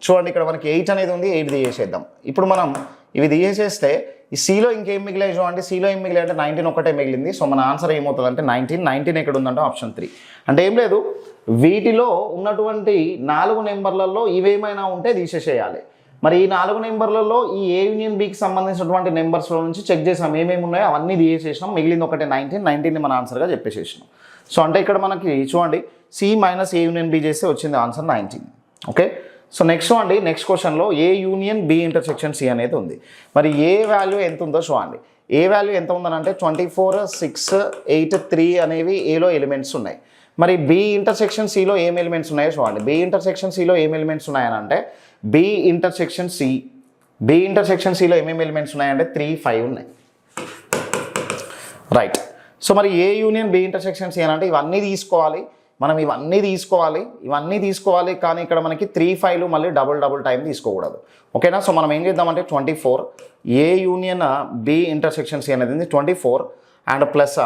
చూడండి ఇక్కడ మనకి 8 అనేది ఉంది 8 తీసేసేద్దాం. ఇప్పుడు మనం ఇవి తీసేస్తే ఈ సిలో ఇంకేం మిగిలాయి చూడండి. సిలో ఏం మిగిలాయి అంటే 19 ఒకటే మిగిలింది. సో మన ఆన్సర్ ఏమవుతుంది అంటే 19 ఎక్కడ ఉందంటే ఆప్షన్ 3. అంటే ఏం లేదు వీటిలో ఉన్నటువంటి 4 నెంబర్లలో ఇవేమైనా ఉంటే తీసేసేయాలి. మరి ఈ 4 నెంబర్లలో ఈ ఏ యూనియన్ బికి సంబంధించినటువంటి నెంబర్స్లో నుంచి చెక్ చేసాం ఏమేమి ఉన్నాయో అవన్నీ తీసేసేసినాం. మిగిలింది ఒకటే 19ని మన ఆన్సర్గా చెప్పేసేసినాం. సో అంటే ఇక్కడ మనకి చూడండి C minus A union B చేస్తే వచ్చింది ఆన్సర్ 19. ఓకే, సో నెక్స్ట్ చూడండి నెక్స్ట్ క్వశ్చన్లో ఏ యూనియన్ బి ఇంటర్సెక్షన్ సి అనేది ఉంది. మరి ఏ వాల్యూ ఎంత ఉందో చూడండి. ఏ వాల్యూ ఎంత ఉందని అంటే 24, 6, 8, 3 అనేవి ఏలో ఎలిమెంట్స్ ఉన్నాయి. మరి బి ఇంటర్సెక్షన్ సిలో ఏం ఎలిమెంట్స్ ఉన్నాయో చూడండి. బి ఇంటర్సెక్షన్ సిలో ఏం ఎలిమెంట్స్ ఉన్నాయని అంటే బి ఇంటర్సెక్షన్ సిలో ఏమేమి ఎలిమెంట్స్ ఉన్నాయంటే 3, 5 ఉన్నాయి. రైట్, సో మరి ఏ యూనియన్ బి ఇంటర్సెక్షన్ సి అని అంటే ఇవన్నీ తీసుకోవాలి మనం, ఇవన్నీ తీసుకోవాలి కానీ ఇక్కడ మనకి 3, 5 మళ్ళీ డబుల్ టైం తీసుకోకూడదు. ఓకేనా, సో మనం ఏం చేద్దామంటే 24 ఏ యూనియన్ బి ఇంటర్సెక్షన్ సి అనేది 24 అండ్ ప్లస్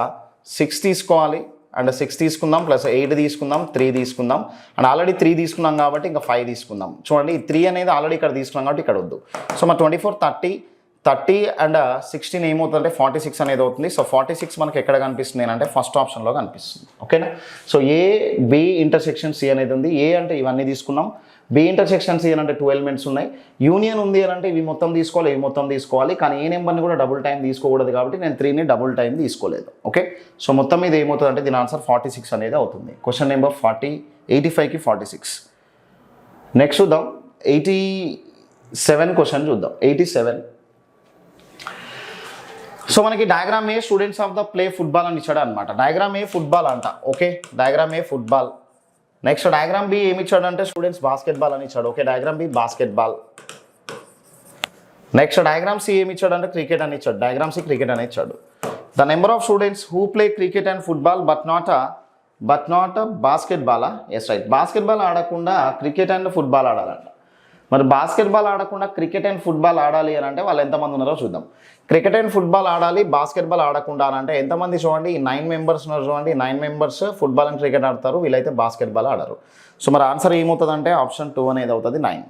6 తీసుకోవాలి అండ్ 6 తీసుకుందాం ప్లస్ 8 తీసుకుందాం 3 తీసుకుందాం అండ్ ఆల్రెడీ 3 తీసుకున్నాం కాబట్టి ఇంకా 5 తీసుకుందాం. చూడండి ఈ 3 అనేది ఆల్రెడీ ఇక్కడ తీసుకున్నాం కాబట్టి ఇక్కడ వద్దు. సో మరి 24, 30 అండ్ 16 ఏమవుతుందంటే 46 అనేది అవుతుంది. సో 46 మనకి ఎక్కడ కనిపిస్తుంది అంటే ఫస్ట్ ఆప్షన్లో కనిపిస్తుంది. ఓకేనా, so A B intersection C అనేది ఉంది. ఏ అంటే ఇవన్నీ తీసుకున్నాం, బి ఇంటర్సెక్షన్ సి అని అంటే 2 ఎలిమెంట్స్ ఉన్నాయి. యూనియన్ ఉంది అని అంటే ఇవి మొత్తం తీసుకోవాలి, ఇవి మొత్తం తీసుకోవాలి. కానీ ఏ నెంబర్ని కూడా డబుల్ టైం తీసుకోకూడదు కాబట్టి నేను 3ని డబుల్ టైం తీసుకోలేదు. ఓకే, సో మొత్తం మీద ఏమవుతుంది అంటే దీని ఆన్సర్ 46 అనేది అవుతుంది. Question number 85కి 46. నెక్స్ట్ చూద్దాం 87 క్వశ్చన్ చూద్దాం. 87 సో మనకి diagram A students of the play football అని ఇచ్చాడు అనమాట. డయాగ్రామ్ ఏ ఫుట్బాల్ అంట. Okay, diagram A football. Next diagram B ఏమి ఇచ్చాడు అంటే స్టూడెంట్స్ బాస్కెట్బాల్ అని ఇచ్చాడు. Okay, diagram B basketball. Next diagram C ఏమి ఇచ్చాడు అంటే క్రికెట్ అని ఇచ్చాడు. డయాగ్రామ్ సి క్రికెట్ అని ఇచ్చాడు. The number of students who play cricket and football but not బాస్కెట్బాలా. ఎస్ రైట్, బాస్కెట్బాల్ ఆడకుండా క్రికెట్ అండ్ ఫుట్బాల్ ఆడాలంట. మరి బాస్కెట్బాల్ ఆడకుండా క్రికెట్ అండ్ ఫుట్బాల్ ఆడాలి అని అంటే వాళ్ళు ఎంతమంది ఉన్నారో చూద్దాం. క్రికెట్ అండ్ ఫుట్బాల్ ఆడాలి, బాస్కెట్బాల్ ఆడకుండా అని అంటే ఎంతమంది చూడండి. ఈ 9 మెంబర్స్ ఉన్నారు చూడండి. 9 మెంబర్స్ ఫుట్బాల్ అండ్ క్రికెట్ ఆడతారు, వీళ్ళైతే బాస్కెట్బాల్ ఆడరు. సో మరి ఆన్సర్ ఏమవుతుంది అంటే ఆప్షన్ 2 అనేది అవుతుంది 9.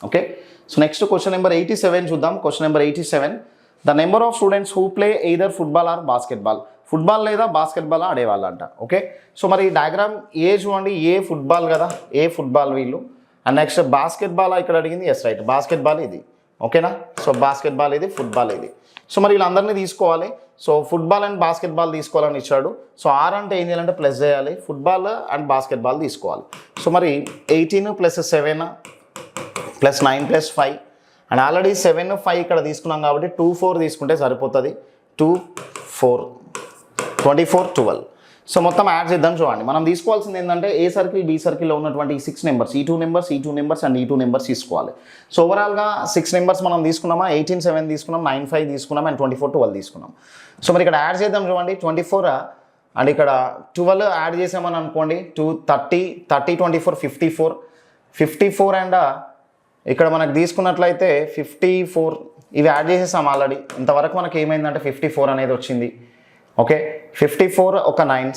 Okay, so next question number 87 చూద్దాం. Question number 87 the number of students who play either football or basketball. Football లేదా బాస్కెట్బాల్ ఆడేవాళ్ళంట. ఓకే, సో మరి డయాగ్రామ్ ఏ చూడండి. ఏ ఫుట్బాల్ కదా, ఏ ఫుట్బాల్ వీళ్ళు అండ్ నెక్స్ట్ బాస్కెట్బాల్ ఇక్కడ అడిగింది, ఎస్ రైట్, బాస్కెట్బాల్ ఇది, ఓకేనా. సో బాస్కెట్బాల్ ఇది, ఫుట్బాల్ ఇది. సో మరి వీళ్ళందరినీ తీసుకోవాలి. సో ఫుట్బాల్ అండ్ బాస్కెట్బాల్ తీసుకోవాలని ఇచ్చాడు. సో ఆర్ అంటే ఏం చేయాలంటే ప్లస్ చేయాలి, ఫుట్బాల్ అండ్ బాస్కెట్బాల్ తీసుకోవాలి. సో మరి 18 + 7 + 9 + 5 అండ్ ఆల్రెడీ 7, 5 ఇక్కడ తీసుకున్నాం కాబట్టి 2, 4 తీసుకుంటే సరిపోతుంది. 2, 4 24, 12. సో మొత్తం యాడ్ చేద్దాం. చూడండి, మనం తీసుకోవాల్సింది ఏంటంటే ఏ సర్కిల్ బి సర్కిల్లో ఉన్నటువంటి ఈ 6 నెంబర్స్, ఈ 2 నెంబర్స్, ఈ 2 నెంబర్స్ అండ్ ఈ 2 నెంబర్స్ తీసుకోవాలి. సో ఓవరాల్గా 6 నెంబర్స్ మనం తీసుకున్నామా, 18, 7 తీసుకున్నాం, 9, 5 తీసుకున్నాం అండ్ 24, 12 తీసుకున్నాం. సో మరి ఇక్కడ యాడ్ చేద్దాం. చూడండి 24 అండ్ ఇక్కడ 12 యాడ్ చేసామని అనుకోండి, 30, 24, 54, 54 అండ్ ఇక్కడ మనకు తీసుకున్నట్లయితే 54 ఇవి యాడ్ చేసేసాం ఆల్రెడీ. ఇంతవరకు మనకి ఏమైందంటే 54 అనేది వచ్చింది. ఓకే, 54 ఒక 9,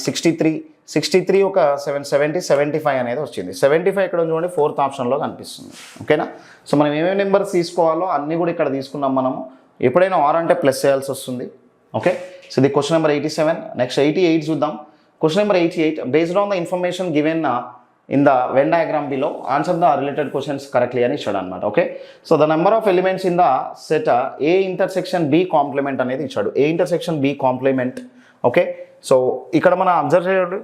63 ఒక 7, 70, 75 అనేది వచ్చింది. 75 ఇక్కడ చూడండి 4th ఆప్షన్లో కనిపిస్తుంది. ఓకేనా. సో మనం ఏమేమి నెంబర్స్ తీసుకోవాలో అన్నీ కూడా ఇక్కడ తీసుకున్నాం మనము. ఎప్పుడైనా ఆర్ అంటే ప్లస్ చేయాల్సి వస్తుంది. ఓకే, సో ఇది క్వశ్చన్ నెంబర్ 87. నెక్స్ట్ 88 చూద్దాం. Question number 88, based on the information given in the Venn diagram below answer the related questions correctly అని ఇచ్చాడు అనమాట. Okay, so the number of elements in the set A intersection B complement అనేది ఇచ్చాడు. A intersection B complement. Okay, so ఇక్కడ మనం observe చేయండి,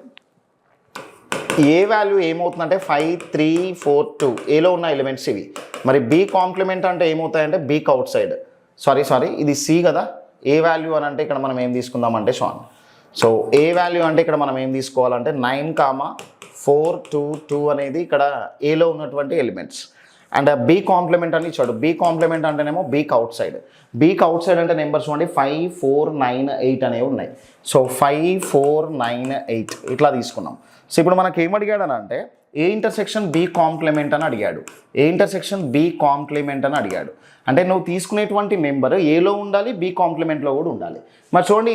ఏ value ఏమవుతుందంటే 5, 3, 4, 2 ఏలో ఉన్న ఎలిమెంట్స్ ఇవి. మరి బి కాంప్లిమెంట్ అంటే ఏమవుతాయంటే బీక్ అవుట్ సైడ్. సారీ ఇది సి కదా. ఏ వాల్యూ అని అంటే ఇక్కడ మనం ఏం తీసుకుందామంటే షాన్. సో ఏ వాల్యూ అంటే ఇక్కడ మనం ఏం తీసుకోవాలంటే 9, 4, 2, 2 అనేది ఇక్కడ ఏలో ఉన్నటువంటి ఎలిమెంట్స్. అండ్ బీ కాంప్లిమెంట్ అని ఇచ్చాడు. బీ కాంప్లిమెంట్ అంటేనేమో బీక్ అవుట్ సైడ్. బీక్ అవుట్ సైడ్ అంటే నెంబర్స్ చూడండి 5, 4, 9, 8 అనేవి ఉన్నాయి. సో 5, 4, 9, 8 ఇట్లా తీసుకున్నాం. సో ఇప్పుడు మనకి ఏం అడిగాడు అని అంటే ఏ ఇంటర్సెక్షన్ బీ కాంప్లిమెంట్ అని అడిగాడు. ఏ ఇంటర్సెక్షన్ బీ కాంప్లిమెంట్ అని అడిగాడు. అంటే నువ్వు తీసుకునేటువంటి నెంబర్ ఏలో ఉండాలి, బీ కాంప్లిమెంట్లో కూడా ఉండాలి. మరి చూడండి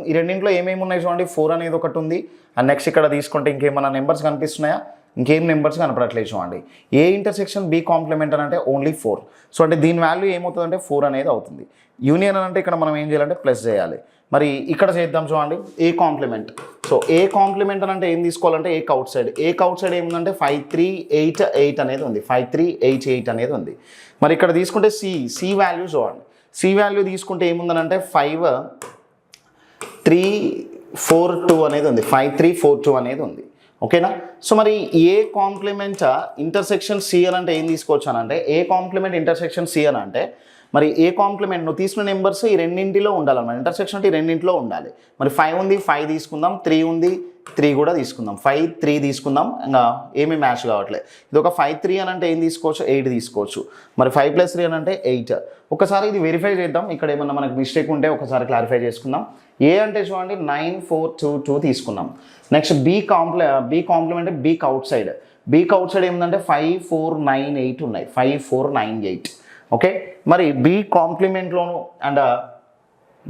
ఈ రెండింటిలో ఏమేమి ఉన్నాయి చూడండి. 4 అనేది ఒకటి ఉంది. అండ్ నెక్స్ట్ ఇక్కడ తీసుకుంటే ఇంకేమైనా నెంబర్స్ కనిపిస్తున్నాయా? ఇంకేం నెంబర్స్ కనపడట్లేదు చూడండి. ఏ ఇంటర్సెక్షన్ బీ కాంప్లిమెంట్ అని అంటే ఓన్లీ 4. సో అంటే దీని వాల్యూ ఏమవుతుందంటే 4 అనేది అవుతుంది. యూనియన్ అని అంటే ఇక్కడ మనం ఏం చేయాలంటే ప్లస్ చేయాలి. మరి ఇక్కడ చేద్దాం చూడండి, ఏ కాంప్లిమెంట్. సో ఏ కాంప్లిమెంట్ అని అంటే ఏం తీసుకోవాలంటే ఏక్ అవుట్ సైడ్. ఏక్ అవుట్ సైడ్ ఏముందంటే 5, 3, 8, 8 అనేది ఉంది. 5, 3, 8, 8 అనేది ఉంది. మరి ఇక్కడ తీసుకుంటే సి వాల్యూ చూడండి. సి వాల్యూ తీసుకుంటే ఏముందనంటే 5, 3, 4, 2 అనేది ఉంది. 5, 3, 4, 2 అనేది ఉంది. ఓకేనా. సో మరి ఏ కాంప్లిమెంట్ ఇంటర్సెక్షన్ సి అని అంటే ఏం తీసుకోవచ్చు అని అంటే ఏ కాంప్లిమెంట్ ఇంటర్సెక్షన్ సి అని అంటే మరి ఏ కాంప్లిమెంట్ నువ్వు తీసుకున్న నెంబర్స్ ఈ రెండింటిలో ఉండాలన్నమాట. ఇంటర్సెక్షన్ అంటే ఈ రెండింటిలో ఉండాలి. మరి 5 ఉంది, 5 తీసుకుందాం. 3 ఉంది, 3 కూడా తీసుకుందాం. 5, 3 తీసుకుందాం. ఇంకా ఏమీ మ్యాచ్ కావట్లేదు. ఇది ఒక 5, 3 అని అంటే ఏం తీసుకోవచ్చు, 8 తీసుకోవచ్చు. మరి 5 + 3 అని అంటే 8. ఒకసారి ఇది వెరిఫై చేద్దాం. ఇక్కడ ఏమన్నా మనకు మిస్టేక్ ఉంటే ఒకసారి క్లారిఫై చేసుకుందాం. ఏ అంటే చూడండి 9, 4, 2, 2 తీసుకున్నాం. నెక్స్ట్ బీ కాంప్లిమెంట్ బీక్ అవుట్ సైడ్. బీక్ అవుట్ సైడ్ ఏముందంటే 5, 4, 9, 8 ఉన్నాయి. 5, 4, 9, 8. ఓకే, మరి బీ కాంప్లిమెంట్లోను అండ్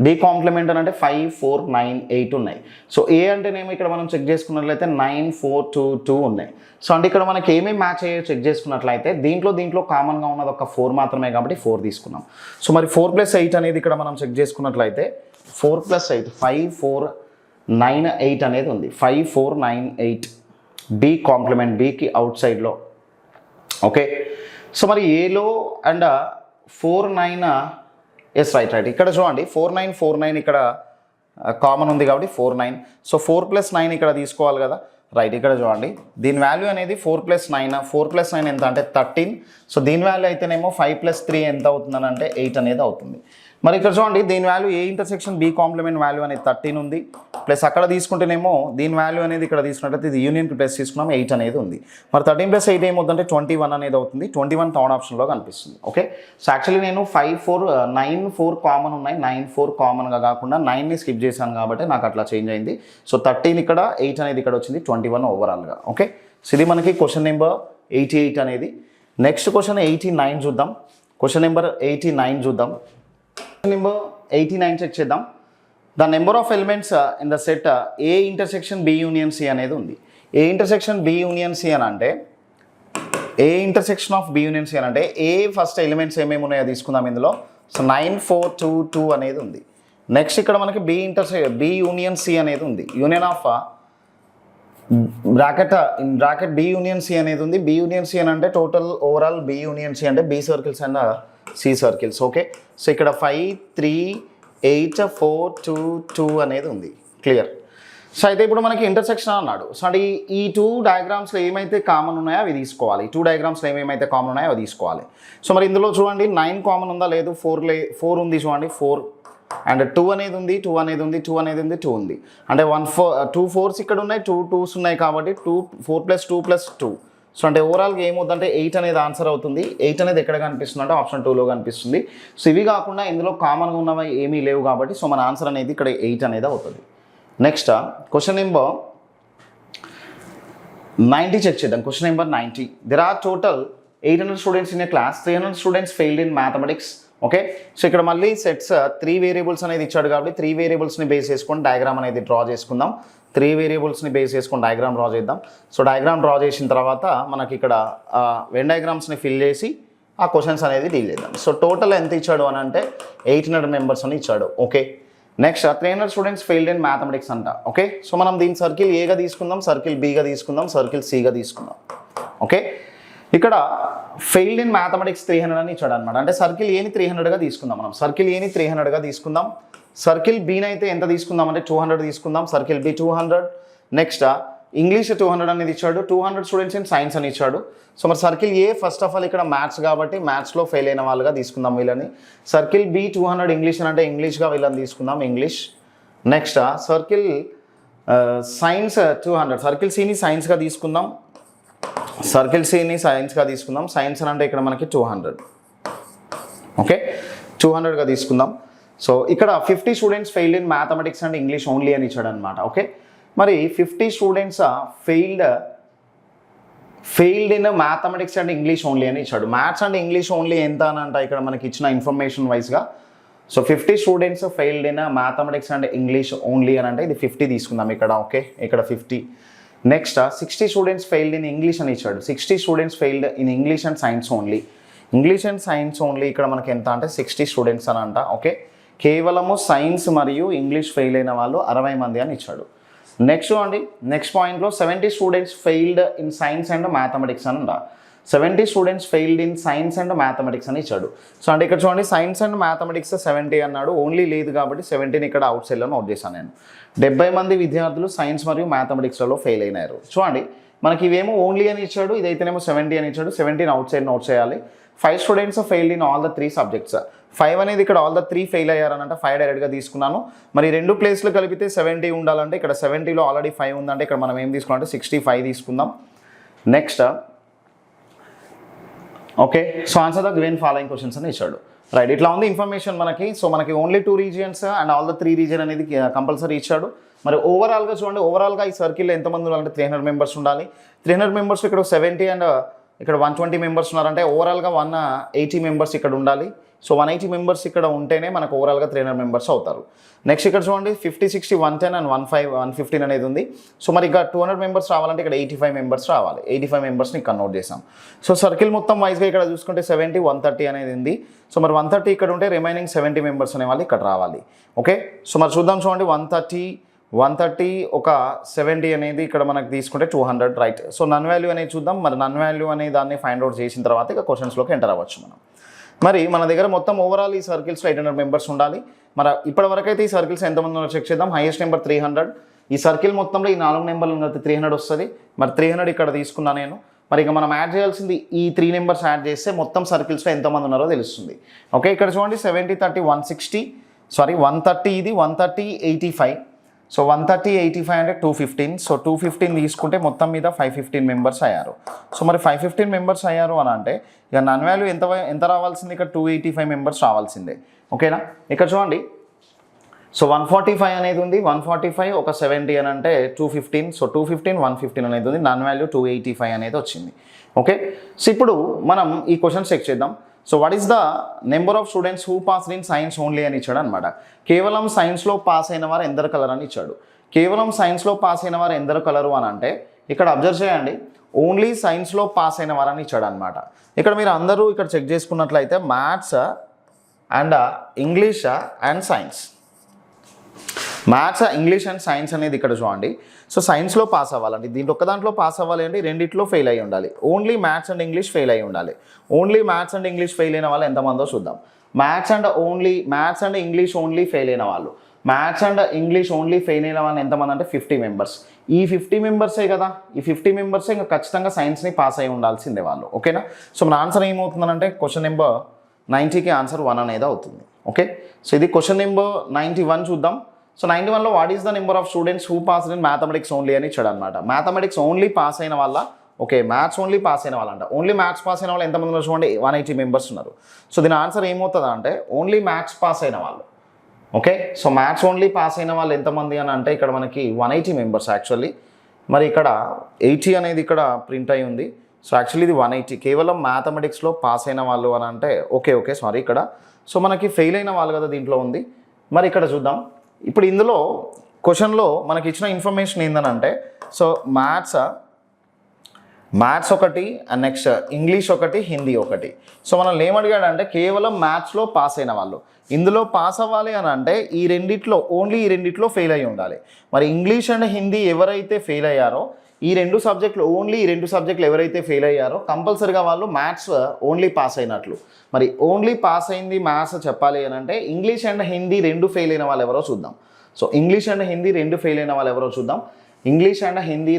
బీ కాంప్లిమెంట్ అని అంటే 5, 4, 9, 8 ఉన్నాయి. సో ఏ అంటేనేమో ఇక్కడ మనం చెక్ చేసుకున్నట్లయితే 9, 4, 2, 2 ఉన్నాయి. సో అంటే ఇక్కడ మనకి ఏమేమి మ్యాచ్ అయ్యో చెక్ చేసుకున్నట్లయితే దీంట్లో కామన్గా ఉన్నది ఒక 4 మాత్రమే కాబట్టి 4 తీసుకున్నాం. సో మరి 4 + 8 అనేది ఇక్కడ మనం చెక్ చేసుకున్నట్లయితే 4 + 8 5, 4, 9, 8 అనేది ఉంది. 5, 4, 9, 8 బీ కాంప్లిమెంట్ బీకి అవుట్ సైడ్లో. ఓకే, సో మరి ఏలో అండ్ 4, 9 ఎస్ రైట్ ఇక్కడ చూడండి 4, 9, 4, 9 ఇక్కడ కామన్ ఉంది కాబట్టి 4, 9. సో 4 + 9 ఇక్కడ తీసుకోవాలి కదా. రైట్, ఇక్కడ చూడండి దీని వాల్యూ అనేది 4 + 9. 4 + 9 ఎంత అంటే 13. సో దీని వాల్యూ అయితేనేమో 5 + 3 ఎంత అవుతుందని అంటే 8 అనేది అవుతుంది. మరి ఇక్కడ చూడండి దీని value A intersection B complement value అనేది 13 ఉంది. ప్లస్ అక్కడ తీసుకుంటేనేమో దీని వాల్యూ అనేది ఇక్కడ తీసుకున్నట్లయితే ఇది యూనియన్కి ప్లస్ తీసుకున్నాం 8 అనేది ఉంది. మరి 13 + 8 ఏమవుతుందంటే 21 అనేది అవుతుంది. 21 థర్డ్ ఆప్షన్లో కనిపిస్తుంది. ఓకే, సో యాక్చువల్లీ నేను 5, 4, 9, 4 కామన్ ఉన్నాయి. 9, 4 కామన్గా కాకుండా 9ని స్కిప్ చేశాను కాబట్టి నాకు అట్లా చేంజ్ అయింది. సో 13 ఇక్కడ, 8 అనేది ఇక్కడ వచ్చింది. 21 ఓవరాల్గా. ఓకే, సో ఇది మనకి క్వశ్చన్ నెంబర్ 88 అనేది. నెక్స్ట్ క్వశ్చన్ 89 చూద్దాం. క్వశ్చన్ నెంబర్ 89 చూద్దాం. నెంబర్ 89 చెక్ చేద్దాం. The number of elements in the set A intersection B union C అనేది ఉంది. A intersection B union C అని అంటే A intersection of B union C అని అంటే ఏ ఫస్ట్ ఎలిమెంట్స్ ఏమేమి ఉన్నాయో తీసుకుందాం ఇందులో. సో 9, 4, 2, 2 అనేది ఉంది. నెక్స్ట్ ఇక్కడ మనకి బి యూనియన్ సి అనేది ఉంది. Union of bracket B union C అనేది ఉంది. బి యూనియన్ సి అని అంటే total overall B union C అంటే B circles and C circles. Okay, so ఇక్కడ 5 3 8 4 2 2 అనేది ఉంది. క్లియర్. సో అయితే ఇప్పుడు మనకి ఇంటర్సెక్షన్ అన్నాడు. సో అంటే ఈ 2 డయాగ్రామ్స్లో ఏమైతే కామన్ ఉన్నాయో అవి తీసుకోవాలి. 2 డయాగ్రామ్స్లో ఏమైతే కామన్ ఉన్నాయో అవి తీసుకోవాలి. సో మరి ఇందులో చూడండి 9 కామన్ ఉందా లేదు, 4 ఉంది చూడండి, 4 అండ్ 2 అనేది ఉంది, 2 అనేది ఉంది, 2 అనేది ఉంది, 2 ఉంది. అంటే 2 4s ఇక్కడ ఉన్నాయి, 2 2s ఉన్నాయి కాబట్టి 4 + 2 + 2. సో అంటే ఓవరాల్గా ఏమవుతుందంటే 8 అనేది ఆన్సర్ అవుతుంది. 8 అనేది ఎక్కడ కనిపిస్తుంది అంటే ఆప్షన్ 2లో కనిపిస్తుంది. సో ఇవి కాకుండా ఇందులో కామన్గా ఉన్నవి ఏమీ లేవు కాబట్టి సో మన ఆన్సర్ అనేది ఇక్కడ 8 అనేది అవుతుంది. నెక్స్ట్ క్వశ్చన్ నెంబర్ 90 చెక్ చేద్దాం. Question number 90. There are total 800 students in a class, 300 students failed in mathematics. Okay, so ఇక్కడ మళ్ళీ సెట్స్ 3 వేరియబుల్స్ అనేది ఇచ్చాడు కాబట్టి 3 వేరియబుల్స్ని బేస్ చేసుకొని డయాగ్రామ్ అనేది డ్రా చేసుకుందాం. 3 వేరియబుల్స్ని బేస్ చేసుకొని డయాగ్రామ్ డ్రా చేద్దాం. సో డయాగ్రామ్ డ్రా చేసిన తర్వాత మనకి ఇక్కడ వెన్ డయాగ్రామ్స్ని ఫిల్ చేసి ఆ క్వశ్చన్స్ అనేది డీల్ చేద్దాం. సో టోటల్ ఎంత ఇచ్చాడు అని అంటే 800 మెంబర్స్ అని ఇచ్చాడు. Okay, next 300 students failed in mathematics అంట. ఓకే, సో మనం దీన్ని సర్కిల్ ఏగా తీసుకుందాం, సర్కిల్ బిగా తీసుకుందాం, సర్కిల్ సిగా తీసుకుందాం. ఓకే, ఇక్కడ ఫెయిల్డ్ ఇన్ మ్యాథమెటిక్స్ 300 అని ఇచ్చాడు అనమాట. అంటే సర్కిల్ ఏని 300గా తీసుకుందాం. మనం సర్కిల్ ఏని 300గా తీసుకుందాం. సర్కిల్ బీని అయితే ఎంత తీసుకుందాం అంటే 200 తీసుకుందాం. Circle B 200. నెక్స్ట్ ఇంగ్లీష్ 200 అనేది ఇచ్చాడు. 200 స్టూడెంట్స్ ఇన్ సైన్స్ అని ఇచ్చాడు. సో మరి circle a first of all ఇక్కడ మ్యాథ్స్ కాబట్టి మ్యాథ్స్లో ఫెయిల్ అయిన వాళ్ళుగా తీసుకుందాం వీళ్ళని. సర్కిల్ బి 200 ఇంగ్లీష్ అని అంటే ఇంగ్లీష్గా వీళ్ళని తీసుకుందాం, English. Next circle science 200, circle సిని సైన్స్గా తీసుకుందాం. సర్కిల్ సిని సైన్స్గా తీసుకుందాం. సైన్స్ అని అంటే ఇక్కడ మనకి 200. ఓకే, 200గా తీసుకుందాం. సో ఇక్కడ 50 students failed in mathematics and English only అని ఇచ్చాడు అనమాట. ఓకే, మరి 50 students failed in mathematics and English only అని ఇచ్చాడు. మ్యాథ్స్ అండ్ ఇంగ్లీష్ ఓన్లీ ఎంత అని అంట ఇక్కడ మనకి ఇచ్చిన ఇన్ఫర్మేషన్ వైజ్గా. So 50 students failed in mathematics and English only అని అంటే ఇది 50 తీసుకుందాం ఇక్కడ. ఓకే, ఇక్కడ 50. Next 60 students failed in English అని ఇచ్చాడు. 60 students failed in English and science only. English and science only ఇక్కడ మనకి ఎంత అంటే 60 స్టూడెంట్స్ అని అంట. ఓకే, కేవలము సైన్స్ మరియు ఇంగ్లీష్ ఫెయిల్ అయిన వాళ్ళు 60 మంది అని ఇచ్చాడు. నెక్స్ట్ అండి, నెక్స్ట్ పాయింట్లో 70 students failed in science and mathematics అని అంట. 70 students failed in science and mathematics అని ఇచ్చాడు. సో అంటే ఇక్కడ చూడండి సైన్స్ అండ్ మ్యాథమెటిక్స్ 70 అన్నాడు, ఓన్లీ లేదు కాబట్టి 70ని ఇక్కడ అవుట్ సైడ్లో నోట్ చేశాను నేను. 70 మంది విద్యార్థులు సైన్స్ మరియు మ్యాథమెటిక్స్లలో ఫెయిల్ అయినారు. చూడండి మనకి ఇవేమో ఓన్లీ అని ఇచ్చాడు, ఇదైతేనేమో 70 అని ఇచ్చాడు. 70ని అవుట్ సైడ్ నోట్ చేయాలి. 5 students failed in all the 3 subjects. 5 అనేది ఇక్కడ ఆల్ ద 3 ఫెయిల్ అయ్యారనంటే 5 డైరెక్ట్గా తీసుకున్నాను. మరి 2 ప్లేస్లు కలిపితే 70 ఉండాలంటే ఇక్కడ 70లో ఆల్రెడీ 5 ఉందంటే ఇక్కడ మనం ఏం తీసుకున్నామంటే 65 తీసుకుందాం. Next okay, so answer the given following questions అని ఇచ్చాడు. రైట్, ఇట్లా ఉంది ఇన్ఫర్మేషన్ మనకి. సో మనకి only 2 regions and all the 3 region అనేది కంపల్సరీ ఇచ్చాడు. మరి ఓవరాల్గా చూడండి, ఓవరాల్గా ఈ సర్కిల్లో ఎంతమంది ఉండాలంటే 300 మెంబర్స్ ఉండాలి. 300 మెంబర్స్ ఇక్కడ 70 అండ్ ఇక్కడ 120 మెంబర్స్ ఉన్నారంటే ఓవరాల్గా 180 మెంబర్స్ ఇక్కడ ఉండాలి. సో 180 మెంబర్స్ ఇక్కడ ఉంటేనే మనకు ఓవరాల్గా 300 మెంబర్స్ అవుతారు. నెక్స్ట్ ఇక్కడ చూడండి 50 60 110 అండ్ 115 అనేది ఉంది. సో మరి ఇక్కడ 200 మెంబర్స్ రావాలంటే ఇక్కడ 85 మెంబర్స్ రావాలి. 85 మెంబర్స్ని ఇక్కడ నోట్ చేసాం. సో సర్కిల్ మొత్తం వైజ్గా ఇక్కడ చూసుకుంటే 70 130 అనేది ఉంది. సో మరి 130 ఇక్కడ ఉంటే రిమైనింగ్ 70 మెంబర్స్ అనే వాళ్ళు ఇక్కడ రావాలి. ఓకే, సో మరి చూద్దాం. చూడండి 130 ఒక 70 అనేది ఇక్కడ మనకు తీసుకుంటే 200. రైట్, సో నన్ వాల్యూ అనేది చూద్దాం. మరి నన్ వాల్యూ అనే దాన్ని ఫైండ్ అవుట్ చేసిన తర్వాత ఇక క్వశ్చన్స్లోకి ఎంటర్ అవ్వచ్చు మనం. మరి మన దగ్గర మొత్తం ఓవరాల్ ఈ సర్కిల్స్లో 800 మెంబర్స్ ఉండాలి. మరి ఇప్పటివరకు అయితే ఈ సర్కిల్స్ ఎంతమంది ఉన్నారో చెక్ చేద్దాం. Highest number 300. ఈ సర్కిల్ మొత్తంలో ఈ 4 నెంబర్లు కలిపి 300 వస్తుంది. మరి 300 ఇక్కడ తీసుకున్నా నేను. మరి ఇక మనం యాడ్ చేయాల్సింది ఈ 3 నెంబర్స్ యాడ్ చేస్తే మొత్తం సర్కిల్స్లో ఎంతమంది ఉన్నారో తెలుస్తుంది. ఓకే, ఇక్కడ చూడండి 70 30 160 130 ఇది 130 85. సో 130 85 అంటే 215. సో 215 తీసుకుంటే మొత్తం మీద 515 మెంబర్స్ అయ్యారు. సో మరి 515 మెంబర్స్ అయ్యారు అని అంటే ఇక నన్ వాల్యూ ఎంత రావాల్సింది ఇక్కడ 285 మెంబర్స్ రావాల్సిందే. ఓకేనా, ఇక్కడ చూడండి సో 145 అనేది ఉంది. 145 ఒక 70 అని అంటే 215. సో 215 115 అనేది ఉంది. నన్ వాల్యూ 285 అనేది వచ్చింది. ఓకే, సో ఇప్పుడు మనం ఈ క్వశ్చన్ చెక్ చేద్దాం. So what is the number of students who pass in science only అని ఇచ్చాడు అనమాట. కేవలం సైన్స్లో పాస్ అయిన వారు ఎందరు కలర్ అని ఇచ్చాడు. కేవలం సైన్స్లో పాస్ అయిన వారు ఎందరు కలరు అని అంటే ఇక్కడ అబ్జర్వ్ చేయండి, ఓన్లీ సైన్స్లో పాస్ అయిన వారు అని ఇచ్చాడు అనమాట. ఇక్కడ మీరు అందరూ ఇక్కడ చెక్ చేసుకున్నట్లయితే maths and English and science. Maths, English and science అనేది ఇక్కడ చూడండి. సో సైన్స్లో పాస్ అవ్వాలండి, దీంట్లో ఒక్క దాంట్లో పాస్ అవ్వాలి అంటే రెండిట్లో ఫెయిల్ అయ్యి ఉండాలి. Only maths and English fail అయ్యి ఉండాలి. Only maths and English fail అయిన వాళ్ళు ఎంతమందో చూద్దాం. Maths and English only fail అయిన వాళ్ళు, maths and English only fail అయిన వాళ్ళు ఎంతమంది అంటే 50 మెంబర్స్. ఈ 50 మెంబర్సే కదా, ఈ 50 మెంబర్సే ఇంకా ఖచ్చితంగా సైన్స్ని పాస్ అయి ఉండాల్సిందే వాళ్ళు. ఓకేనా? సో మన ఆన్సర్ ఏమవుతుందంటే క్వశ్చన్ నెంబర్ 90కి ఆన్సర్ 1 అనేది అవుతుంది. ఓకే, సో ఇది క్వశ్చన్ నెంబర్ 91 చూద్దాం. సో 91లో what is the number of students who pass in mathematics only అని ఇచ్చాడు అనమాట. మ్యాథమెటిక్స్ ఓన్లీ పాస్ అయిన వాళ్ళ, ఓకే మ్యాథ్స్ ఓన్లీ పాస్ అయిన వాళ్ళంట. ఓన్లీ మ్యాథ్స్ పాస్ అయిన వాళ్ళు ఎంతమంది ఉన్నారు చూడండి, 180 మెంబర్స్ ఉన్నారు. సో దీని ఆన్సర్ ఏమవుతుంది అంటే ఓన్లీ మ్యాథ్స్ పాస్ అయిన వాళ్ళు. Okay, so maths only pass అయిన వాళ్ళు ఎంతమంది అని అంటే ఇక్కడ మనకి 180 మెంబర్స్ యాక్చువల్లీ. మరి ఇక్కడ 80 అనేది ఇక్కడ ప్రింట్ అయి ఉంది. సో యాక్చువల్లీ ఇది 180 కేవలం మ్యాథమెటిక్స్లో పాస్ అయిన వాళ్ళు అని అంటే ఓకే సారీ ఇక్కడ. సో మనకి ఫెయిల్ అయిన వాళ్ళు కదా దీంట్లో ఉంది. మరి ఇక్కడ చూద్దాం. ఇప్పుడు ఇందులో క్వశ్చన్లో మనకి ఇచ్చిన ఇన్ఫర్మేషన్ ఏంటంటే, సో మ్యాథ్స్ ఒకటి అండ్ నెక్స్ట్ ఇంగ్లీష్ ఒకటి, హిందీ ఒకటి. సో మనల్ని ఏమడిగాడంటే కేవలం మ్యాథ్స్లో పాస్ అయిన వాళ్ళు, ఇందులో పాస్ అవ్వాలి అని అంటే ఓన్లీ ఈ రెండిట్లో ఫెయిల్ అయ్యి ఉండాలి. మరి ఇంగ్లీష్ అండ్ హిందీ ఎవరైతే ఫెయిల్ అయ్యారో, ఈ రెండు సబ్జెక్టులు ఎవరైతే ఫెయిల్ అయ్యారో కంపల్సరీగా వాళ్ళు మ్యాథ్స్ ఓన్లీ పాస్ అయినట్లు. మరి ఓన్లీ పాస్ అయింది మ్యాథ్స్ చెప్పాలి అని అంటే ఇంగ్లీష్ అండ్ హిందీ రెండు ఫెయిల్ అయిన వాళ్ళు ఎవరో చూద్దాం. సో ఇంగ్లీష్ అండ్ హిందీ రెండు ఫెయిల్ అయిన వాళ్ళు ఎవరో చూద్దాం. ఇంగ్లీష్ అండ్ హిందీ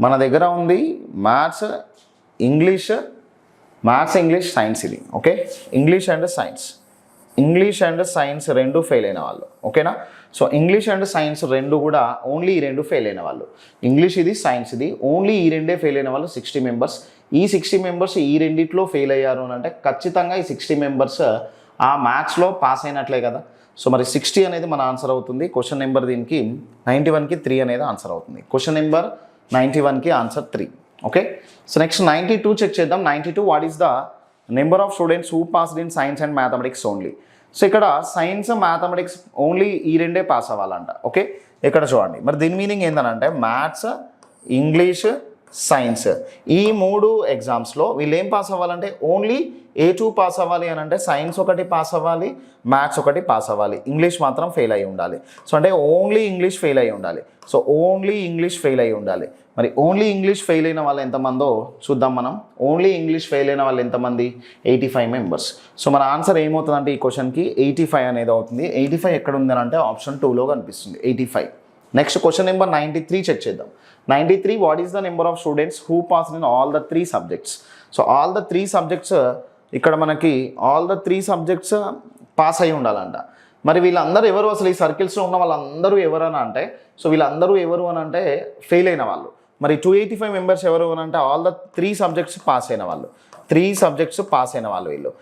మన దగ్గర ఉంది మ్యాథ్స్ ఇంగ్లీష్ సైన్స్ ఇది. ఓకే, ఇంగ్లీష్ అండ్ సైన్స్ రెండు ఫెయిల్ అయిన వాళ్ళు. ఓకేనా? సో ఇంగ్లీష్ అండ్ సైన్స్ రెండు కూడా ఓన్లీ ఈ రెండు ఫెయిల్ అయిన వాళ్ళు. ఇంగ్లీష్ ఇది, సైన్స్ ఇది, ఓన్లీ ఈ రెండే ఫెయిల్ అయిన వాళ్ళు 60 మెంబర్స్. ఈ 60 మెంబర్స్ ఈ రెండిట్లో ఫెయిల్ అయ్యారు అని అంటే ఖచ్చితంగా ఈ 60 మెంబర్స్ ఆ మ్యాథ్స్లో పాస్ అయినట్లే కదా. సో మరి 60 అనేది మన ఆన్సర్ అవుతుంది. క్వశ్చన్ నెంబర్ దీనికి 91కి 3 అనేది ఆన్సర్ అవుతుంది. క్వశ్చన్ నెంబర్ 91కి answer 3. Okay, so next 92 check చేద్దాం. 92 what is the number of students who passed in science and mathematics only. So ఇక్కడ సైన్స్ మ్యాథమెటిక్స్ ఓన్లీ ఈ రెండే పాస్ అవ్వాలంట. ఓకే, ఇక్కడ చూడండి. మరి దీని మీనింగ్ ఏంటంటే మ్యాథ్స్ ఇంగ్లీష్ సైన్స్ ఈ 3 ఎగ్జామ్స్లో వీళ్ళు ఏం పాస్ అవ్వాలంటే ఓన్లీ A2 పాస్ అవ్వాలి అని అంటే సైన్స్ ఒకటి పాస్ అవ్వాలి, మ్యాథ్స్ ఒకటి పాస్ అవ్వాలి, ఇంగ్లీష్ మాత్రం ఫెయిల్ అయ్యి ఉండాలి. సో అంటే ఓన్లీ ఇంగ్లీష్ ఫెయిల్ అయ్యి ఉండాలి. సో ఓన్లీ ఇంగ్లీష్ ఫెయిల్ అయ్యి ఉండాలి. మరి ఓన్లీ ఇంగ్లీష్ ఫెయిల్ అయిన వాళ్ళు ఎంతమందో చూద్దాం మనం. ఓన్లీ ఇంగ్లీష్ ఫెయిల్ అయిన వాళ్ళు ఎంతమంది? 85 మెంబర్స్. సో మన ఆన్సర్ ఏమవుతుందంటే ఈ క్వశ్చన్కి 85 అనేది అవుతుంది. 85 ఎక్కడ ఉందని అంటే ఆప్షన్ 2లో కనిపిస్తుంది 85. నెక్స్ట్ క్వశ్చన్ నెంబర్ 93 చెక్ చేద్దాం. 93 what is the number of students who pass in all the 3 subjects. So all the 3 subjects ఇక్కడ మనకి ఆల్ ద 3 సబ్జెక్ట్స్ పాస్ అయి ఉండాలంట. మరి వీళ్ళందరూ ఎవరు అసలు ఈ సర్కిల్స్లో ఉన్న వాళ్ళందరూ ఎవరని అంటే, సో వీళ్ళందరూ ఎవరు అని అంటే ఫెయిల్ అయిన వాళ్ళు. మరి 285 మెంబర్స్ ఎవరు అని అంటే ఆల్ ద 3 సబ్జెక్ట్స్ పాస్ అయిన వాళ్ళు. 3 సబ్జెక్ట్స్ పాస్ అయిన వాళ్ళు వీళ్ళు.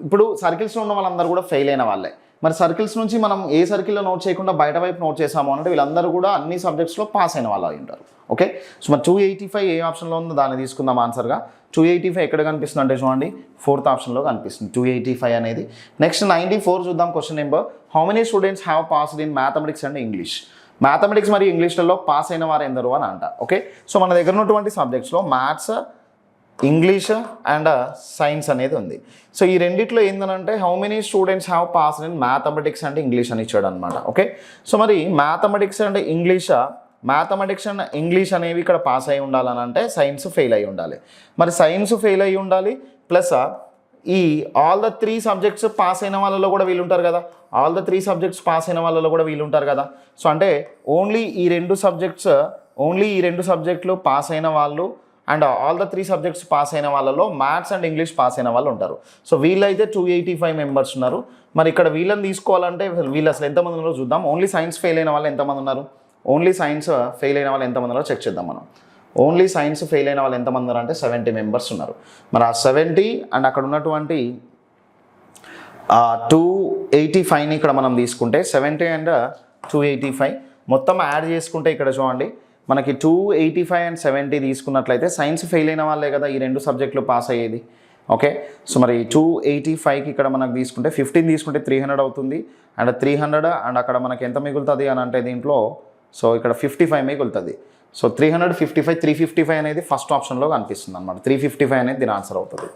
ఇప్పుడు సర్కిల్స్లో ఉన్న వాళ్ళందరూ కూడా ఫెయిల్ అయిన వాళ్ళే. మరి సర్కిల్స్ నుంచి మనం ఏ సర్కిల్లో నోట్ చేయకుండా బయట వైపు నోట్ చేసాము అంటే వీళ్ళందరూ కూడా అన్ని సబ్జెక్ట్స్లో పాస్ అయిన వాళ్ళు అయి ఉంటారు. ఓకే, సో మరి 285 ఏ ఆప్షన్లో ఉందో దాన్ని తీసుకుందాం ఆన్సర్గా. 285 ఎక్కడ కనిపిస్తుంది అంటే చూడండి 4th ఆప్షన్లో కనిపిస్తుంది 285 అనేది. నెక్స్ట్ 94 చూద్దాం. Question number how many students have passed in mathematics and English. Mathematics మరియు ఇంగ్లీష్లలో పాస్ అయిన వారు ఎందరు అని అంట. ఓకే, సో మన దగ్గర ఉన్నటువంటి సబ్జెక్ట్స్లో మ్యాథ్స్ ఇంగ్లీష్ అండ్ సైన్స్ అనేది ఉంది. సో ఈ రెండిట్లో ఏంటంటే how many students have passed in mathematics and English అని ఇచ్చాడు అనమాట. ఓకే, సో మరి మ్యాథమెటిక్స్ అండ్ ఇంగ్లీష్ అనేవి ఇక్కడ పాస్ అయి ఉండాలని అంటే సైన్స్ ఫెయిల్ అయి ఉండాలి. మరి సైన్స్ ఫెయిల్ అయి ఉండాలి ప్లస్ ఈ ఆల్ ద 3 సబ్జెక్ట్స్ పాస్ అయిన వాళ్ళలో కూడా వీళ్ళు ఉంటారు కదా. ఆల్ ద 3 సబ్జెక్ట్స్ పాస్ అయిన వాళ్ళలో కూడా వీళ్ళు ఉంటారు కదా. సో అంటే ఓన్లీ ఈ రెండు సబ్జెక్టులు పాస్ అయిన వాళ్ళు and all the 3 subjects pass అయిన వాళ్ళలో మ్యాథ్స్ అండ్ ఇంగ్లీష్ పాస్ అయిన వాళ్ళు ఉంటారు. సో వీళ్ళైతే 285 మెంబర్స్ ఉన్నారు. మరి ఇక్కడ వీళ్ళని తీసుకోవాలంటే వీళ్ళు అసలు ఎంతమంది ఉన్నారో చూద్దాం. ఓన్లీ సైన్స్ ఫెయిల్ అయిన వాళ్ళు ఎంతమంది ఉన్నారు? ఓన్లీ సైన్స్ ఫెయిల్ అయిన వాళ్ళు ఎంతమంది ఉన్నారో చెక్ చేద్దాం మనం. ఓన్లీ సైన్స్ ఫెయిల్ అయిన వాళ్ళు ఎంతమంది ఉన్నారు అంటే 70 మెంబర్స్ ఉన్నారు. మరి ఆ 70 అండ్ అక్కడ ఉన్నటువంటి 285ని ఇక్కడ మనం తీసుకుంటే 70 అండ్ 285 మొత్తం యాడ్ చేసుకుంటే ఇక్కడ చూడండి మనకి 285 అండ్ 70 తీసుకున్నట్లయితే సైన్స్ ఫెయిల్ అయిన వాళ్ళే కదా ఈ రెండు సబ్జెక్టులు పాస్ అయ్యేది. ఓకే, సో మరి 285కి ఇక్కడ మనకు తీసుకుంటే 15 తీసుకుంటే 300 అవుతుంది. అండ్ 300 అండ్ అక్కడ మనకి ఎంత మిగులుతుంది అని అంటే దీంట్లో సో ఇక్కడ 55 మిగులుతుంది. సో 355 అనేది ఫస్ట్ ఆప్షన్లో కనిపిస్తుంది అనమాట. 355 అనేది దీని ఆన్సర్ అవుతుంది.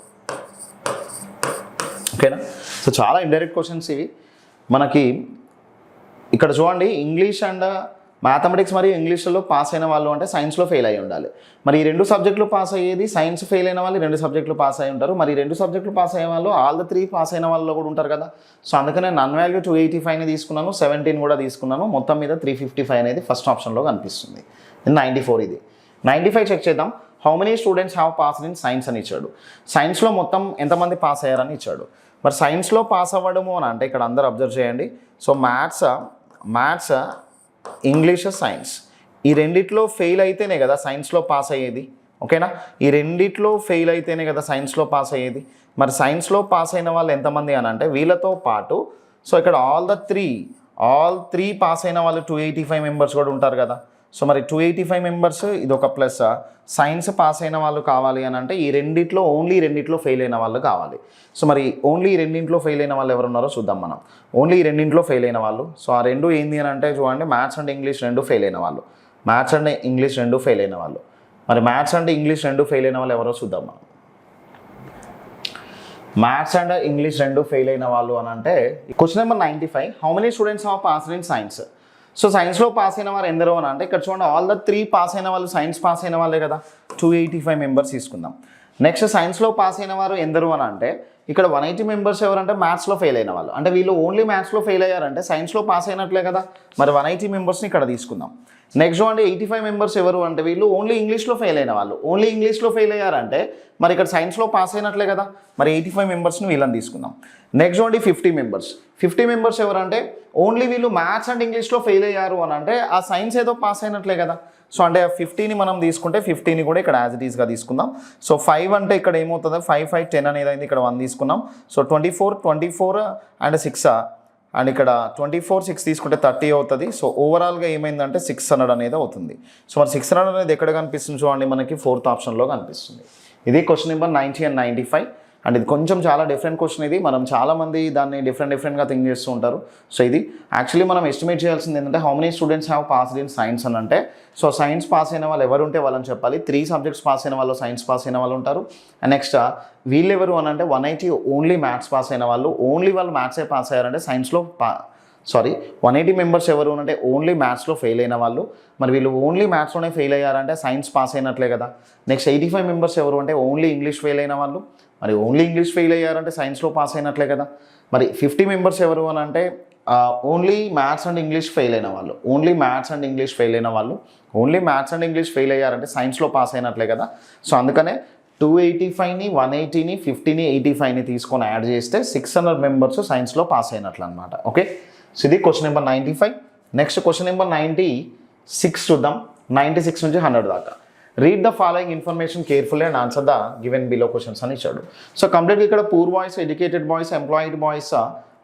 ఓకేనా, సో చాలా ఇండైరెక్ట్ క్వశ్చన్స్ ఇవి. మనకి ఇక్కడ చూడండి ఇంగ్లీష్ అండ్ మ్యాథమెటిక్స్ మరియు ఇంగ్లీష్లో పాస్ అయిన వాళ్ళు అంటే సైన్స్లో ఫెయిల్ అయి ఉండాలి. మరి ఈ 2 సబ్జెక్టులు పాస్ అయ్యేది సైన్స్ ఫెయిల్ అయిన వాళ్ళు 2 సబ్జెక్టులు పాస్ అయి ఉంటారు. మరి 2 సబ్జెక్టులు పాస్ అయ్యే వాళ్ళు ఆల్ ద 3 పాస్ అయిన వాళ్ళు కూడా ఉంటారు కదా. సో అందుకనే నన్ వాల్యూ 285ని తీసుకున్నాను, 17 కూడా తీసుకున్నాను. మొత్తం మీద 355 అనేది ఫస్ట్ ఆప్షన్లో కనిపిస్తుంది. 94 ఇది. 95 చెక్ చేద్దాం. How many students have passed in science అని ఇచ్చాడు. సైన్స్లో మొత్తం ఎంతమంది పాస్ అయ్యారని ఇచ్చాడు. మరి సైన్స్లో పాస్ అవ్వడము అని అంటే ఇక్కడ అందరూ అబ్జర్వ్ చేయండి. సో మ్యాథ్స్ ఇంగ్లీష్ సైన్స్ ఈ రెండిట్లో ఫెయిల్ అయితేనే కదా సైన్స్లో పాస్ అయ్యేది. ఓకేనా, ఈ రెండిట్లో ఫెయిల్ అయితేనే కదా సైన్స్లో పాస్ అయ్యేది. మరి సైన్స్లో పాస్ అయిన వాళ్ళు ఎంతమంది అని అంటే వీళ్ళతో పాటు సో ఇక్కడ ఆల్ త్రీ పాస్ అయిన వాళ్ళు 285 మెంబర్స్ కూడా ఉంటారు కదా. సో మరి 285 మెంబర్స్ ఇది ఒక ప్లస్. సైన్స్ పాస్ అయిన వాళ్ళు కావాలి అని అంటే ఓన్లీ రెండిట్లో ఫెయిల్ అయిన వాళ్ళు కావాలి. సో మరి ఓన్లీ రెండింట్లో ఫెయిల్ అయిన వాళ్ళు ఎవరున్నారో చూద్దాం మనం. ఓన్లీ రెండింట్లో ఫెయిల్ అయిన వాళ్ళు, సో ఆ రెండు ఏంది అని అంటే చూడండి, మ్యాథ్స్ అండ్ ఇంగ్లీష్ రెండు ఫెయిల్ అయిన వాళ్ళు. మరి మ్యాథ్స్ అండ్ ఇంగ్లీష్ రెండు ఫెయిల్ అయిన వాళ్ళు ఎవరో చూద్దాం మనం. మ్యాథ్స్ అండ్ ఇంగ్లీష్ రెండు ఫెయిల్ అయిన వాళ్ళు అని అంటే question number 95, how many students have passed in science. So సైన్స్లో పాస్ అయిన వారు ఎందరో అని అంటే ఇక్కడ చూడండి ఆల్ ద 3 పాస్ అయిన వాళ్ళు సైన్స్ పాస్ అయిన వాళ్ళే కదా. 285 మెంబర్స్ తీసుకుందాం. నెక్స్ట్ సైన్స్లో పాస్ అయిన వారు ఎందరు అని అంటే ఇక్కడ 180 మెంబర్స్ ఎవరంటే మ్యాథ్స్లో ఫెయిల్ అయిన వాళ్ళు. అంటే వీళ్ళు ఓన్లీ మ్యాథ్స్లో ఫెయిల్ అయ్యారంటే సైన్స్లో పాస్ అయినట్లే కదా. మరి 180 మెంబర్స్ని ఇక్కడ తీసుకుందాం. నెక్స్ట్ చూడండి 85 మెంబర్స్ ఎవరు అంటే వీళ్ళు ఓన్లీ ఇంగ్లీష్లో ఫెయిల్ అయిన వాళ్ళు. ఓన్లీ ఇంగ్లీష్లో ఫెయిల్ అయ్యారంటే మరి ఇక్కడ సైన్స్లో పాస్ అయినట్లే కదా. మరి 85 మెంబర్స్ని వీళ్ళని తీసుకుందాం. నెక్స్ట్ చూడండి 50 మెంబర్స్ ఎవరంటే ఓన్లీ వీళ్ళు మ్యాథ్స్ అండ్ ఇంగ్లీష్లో ఫెయిల్ అయ్యారు అని అంటే ఆ సైన్స్ ఏదో పాస్ అయినట్లే కదా. సో అంటే 50ని మనం తీసుకుంటే 50ని కూడా ఇక్కడ యాజ్ ఇట్ ఈస్గా తీసుకుందాం. సో 5 అంటే ఇక్కడ ఏమవుతుంది 5, 5, 10 అనేది అయింది. ఇక్కడ 1 తీసుకున్నాం. సో 24 అండ్ 6 అండ్ ఇక్కడ 24, 6 తీసుకుంటే 30 అవుతుంది. సో ఓవరాల్గా ఏమైందంటే 600 అనేది అవుతుంది. సో మరి 600 అనేది ఎక్కడ కనిపిస్తుంది చూడండి, మనకి 4th ఆప్షన్లో కనిపిస్తుంది. ఇది క్వశ్చన్ నెంబర్ 90 and 95. అండ్ ఇది కొంచెం చాలా డిఫరెంట్ క్వశ్చన్. ఇది మనం చాలామంది దాన్ని డిఫరెంట్గా థింక్ చేస్తూ ఉంటారు. సో ఇది యాక్చువల్లీ మనం ఎస్టిమేట్ చేయాల్సింది ఏంటంటే how many students have passed in science అని అంటే సో సైన్స్ పాస్ అయిన వాళ్ళు ఎవరు ఉంటే వాళ్ళని చెప్పాలి. 3 సబ్జెక్ట్స్ పాస్ అయిన వాళ్ళు సైన్స్ పాస్ అయిన వాళ్ళు ఉంటారు. అండ్ నెక్స్ట్ వీళ్ళు ఎవరు అని అంటే 180 ఓన్లీ మ్యాథ్స్ పాస్ అయిన వాళ్ళు. ఓన్లీ వాళ్ళు మ్యాథ్సే పాస్ అయ్యారంటే సైన్స్లో 180 మెంబర్స్ ఎవరు అంటే ఓన్లీ మ్యాథ్స్లో ఫెయిల్ అయిన వాళ్ళు. మరి వీళ్ళు ఓన్లీ మ్యాథ్స్లోనే ఫెయిల్ అయ్యారంటే సైన్స్ పాస్ అయినట్లే కదా. నెక్స్ట్ 85 మెంబర్స్ ఎవరు అంటే ఓన్లీ ఇంగ్లీష్ ఫెయిల్ అయిన వాళ్ళు. మరి ఓన్లీ ఇంగ్లీష్ ఫెయిల్ అయ్యారంటే సైన్స్లో పాస్ అయినట్లే కదా. మరి 50 మెంబర్స్ ఎవరు అని అంటే only maths and English fail అయిన వాళ్ళు. Only maths and English fail అయ్యారంటే సైన్స్లో పాస్ అయినట్లే కదా. సో అందుకనే 285ని 180ని 50ని 85ని తీసుకొని యాడ్ చేస్తే 600 మెంబర్స్ సైన్స్లో పాస్ అయినట్లు అనమాట. ఓకే, సో ఇది question number 95. Next question number 96 చూద్దాం. 96 నుంచి 100 దాకా. Read the following information carefully and answer the given below questions అని ఇచ్చాడు. సో కంప్లీట్గా ఇక్కడ poor boys, educated boys, employed boys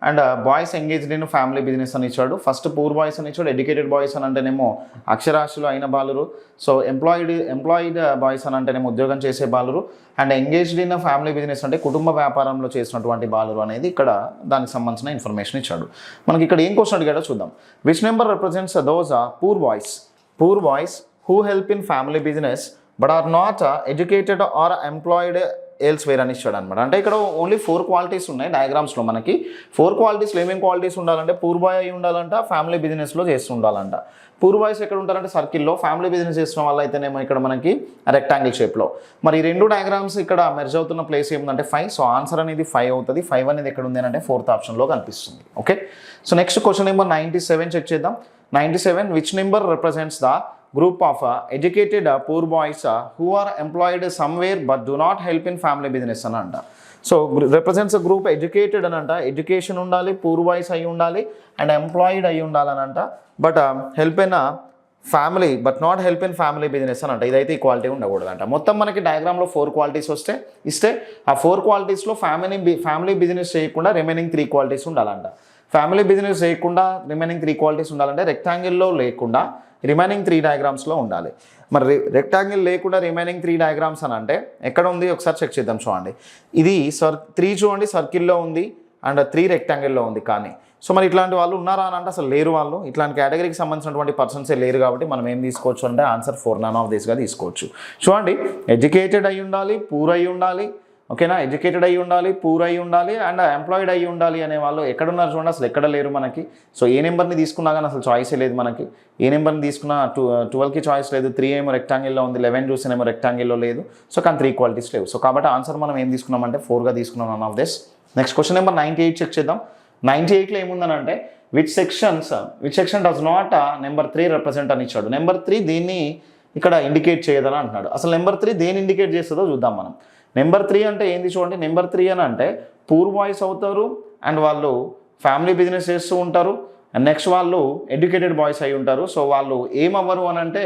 and boys engaged in family business అని ఇచ్చాడు. ఫస్ట్ పూర్ బాయ్స్ అని ఇచ్చాడు. ఎడ్యుకేటెడ్ బాయ్స్ అని అంటేనేమో అక్షరాస్యులు అయిన బాలురు. సో ఎంప్లాయిడ్ బాయ్స్ అని అంటేనేమో ఉద్యోగం చేసే బాలురు. And engaged in family business అంటే కుటుంబ వ్యాపారంలో చేసినటువంటి బాలురు అనేది ఇక్కడ దానికి సంబంధించిన ఇన్ఫర్మేషన్ ఇచ్చాడు. మనకి ఇక్కడ ఏం క్వశ్చన్ అడిగాడో చూద్దాం. Which number represents those poor boys who help in family business but are not educated or employed elsewhere అని ఇచ్చాడు అనమాట. అంటే ఇక్కడ ఓన్లీ 4 క్వాలిటీస్ ఉన్నాయి డయాగ్రామ్స్లో. మనకి 4 క్వాలిటీస్లో ఏమేమి క్వాలిటీస్ ఉండాలంటే పూర్ బాయ్ అయి ఉండాలంట, ఫ్యామిలీ బిజినెస్లో చేస్తూ ఉండాలంట. పూర్ బాయ్స్ ఎక్కడ ఉంటారంటే సర్కిల్లో, ఫ్యామిలీ బిజినెస్ చేసిన వాళ్ళు అయితేనేమో ఇక్కడ మనకి రెక్టాంగిల్ షేప్లో. మరి ఈ 2 డయాగ్రామ్స్ ఇక్కడ మెర్జ్ అవుతున్న ప్లేస్ ఏముందంటే 5. సో ఆన్సర్ అనేది 5 అవుతుంది. 5 అనేది ఎక్కడ ఉంది అంటే 4th ఆప్షన్లో కనిపిస్తుంది. Okay, so next question number 97 check చేద్దాం. 97, which number represents the group of educated poor boys who are employed somewhere but do not help in family business అని అంట. సో రిప్రజెంట్స్ గ్రూప్ ఎడ్యుకేటెడ్ అని అంట. Education ఉండాలి, poor boys అయి ఉండాలి and employed అయి ఉండాలని అంట. But help in family but not help in family business అని అంట. ఇదైతే ఈక్వాలిటీ ఉండకూడదంట. మొత్తం మనకి డయాగ్రామ్లో 4 క్వాలిటీస్ ఇస్తే ఆ 4 క్వాలిటీస్లో ఫ్యామిలీ బిజినెస్ చేయకుండా రిమైనింగ్ 3 క్వాలిటీస్ ఉండాలంట. ఫ్యామిలీ బిజినెస్ చేయకుండా రిమైనింగ్ 3 క్వాలిటీస్ ఉండాలంటే రెక్టాంగిల్లో లేకుండా రిమైనింగ్ 3 డయాగ్రామ్స్లో ఉండాలి. మరి రెక్టాంగిల్ లేకుండా రిమైనింగ్ 3 డయాగ్రామ్స్ అని అంటే ఎక్కడ ఉంది ఒకసారి చెక్ చేద్దాం. చూడండి, ఇది 3 చూడండి సర్కిల్లో ఉంది అండ్ 3 రెక్టాంగిల్లో ఉంది. కానీ సో మరి ఇట్లాంటి వాళ్ళు ఉన్నారా అని అంటే అసలు లేరు. వాళ్ళు ఇట్లాంటి కేటగిరీకి సంబంధించినటువంటి పర్సన్సే లేరు. కాబట్టి మనం ఏం తీసుకోవచ్చు అంటే ఆన్సర్ 4 none of these గా తీసుకోవచ్చు. చూడండి, ఎడ్యుకేటెడ్ అయి ఉండాలి, పూర్ అయి ఉండాలి, ఓకేనా. ఎడ్యుకేటెడ్ అయ్యి ఉండాలి, పూర్ అయ్యి ఉండాలి అండ్ ఎంప్లాయిడ్ అయ్యి ఉండాలి అనే వాళ్ళు ఎక్కడున్నారు చూడండి, అసలు ఎక్కడ లేరు మనకి. సో ఏ నెంబర్ని తీసుకున్నా కానీ అసలు చాయిసే లేదు మనకి. ఏ నెంబర్ని తీసుకున్నా 12కి చాయిస్ లేదు, 3 ఏమో రెక్టాంగిల్లో ఉంది, 11 చూసినేమో రెక్టాంగిల్లో లేదు. సో కానీ 3 ఈక్వాలిటీస్ లేవు. సో కాబట్టి ఆన్సర్ మనం ఏం తీసుకున్నామంటే 4గా తీసుకున్నాం, none of this. Next question number 98 check చేద్దాం. 98లో ఏముందనంటే which section does not number 3 represent అని ఇచ్చాడు. నెంబర్ 3 దీన్ని ఇక్కడ ఇండికేట్ చేయదని అంటున్నాడు. అసలు నెంబర్ 3 దేని ఇండికేట్ చేస్తుందో చూద్దాం మనం. నెంబర్ 3 అంటే ఏంది చూడండి. నెంబర్ 3 అని అంటే పూర్ బాయ్స్ అవుతారు అండ్ వాళ్ళు ఫ్యామిలీ బిజినెస్ చేస్తూ ఉంటారు. అండ్ నెక్స్ట్ వాళ్ళు ఎడ్యుకేటెడ్ బాయ్స్ అయి ఉంటారు. సో వాళ్ళు ఏమవ్వరు అని అంటే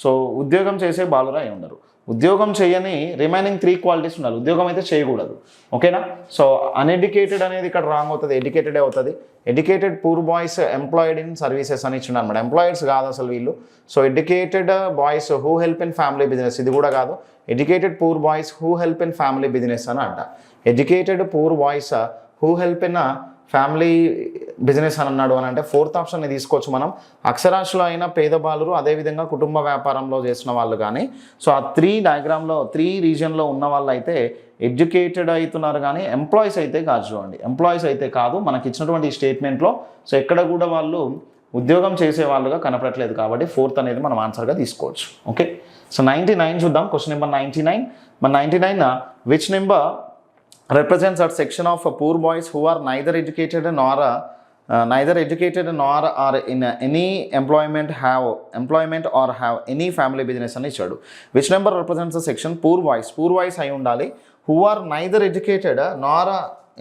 సో ఉద్యోగం చేసే బాలురు అయి ఉండరు. ఉద్యోగం చేయని రిమైనింగ్ 3 క్వాలిటీస్ ఉండాలి. ఉద్యోగం అయితే చేయకూడదు. ఓకేనా. సో అన్ఎడ్యుకేటెడ్ అనేది ఇక్కడ రాంగ్ అవుతుంది, ఎడ్యుకేటెడే అవుతుంది. Educated poor boys employed in services అని ఇచ్చిండు అనమాట. ఎంప్లాయిడ్స్ కాదు అసలు వీళ్ళు. So educated boys who help in family business, ఇది కూడా కాదు. Educated poor boys who help in family business అని అంట. Educated poor boys who help in family business అని అన్నాడు అని అంటే 4th ఆప్షన్ని తీసుకోవచ్చు మనం. అక్షరాస్యులు అయిన పేద బాలురు, అదేవిధంగా కుటుంబ వ్యాపారంలో చేసిన వాళ్ళు కానీ. సో ఆ 3 డయాగ్రామ్లో 3 రీజియన్లో ఉన్న వాళ్ళు అయితే ఎడ్యుకేటెడ్ అవుతున్నారు కానీ ఎంప్లాయీస్ అయితే కాదు చూడండి. ఎంప్లాయీస్ అయితే కాదు మనకి ఇచ్చినటువంటి ఈ స్టేట్మెంట్లో. సో ఎక్కడ కూడా వాళ్ళు ఉద్యోగం చేసే వాళ్ళుగా కనపడట్లేదు కాబట్టి 4th అనేది మనం ఆన్సర్గా తీసుకోవచ్చు. ఓకే. సో 99 చూద్దాం. Question number 99. మన 99 which number represents that section of poor boys who are neither educated nor are in any employment or have any family business అని ఇచ్చాడు. Which number represents the section poor boys అయి ఉండాలి who are neither educated nor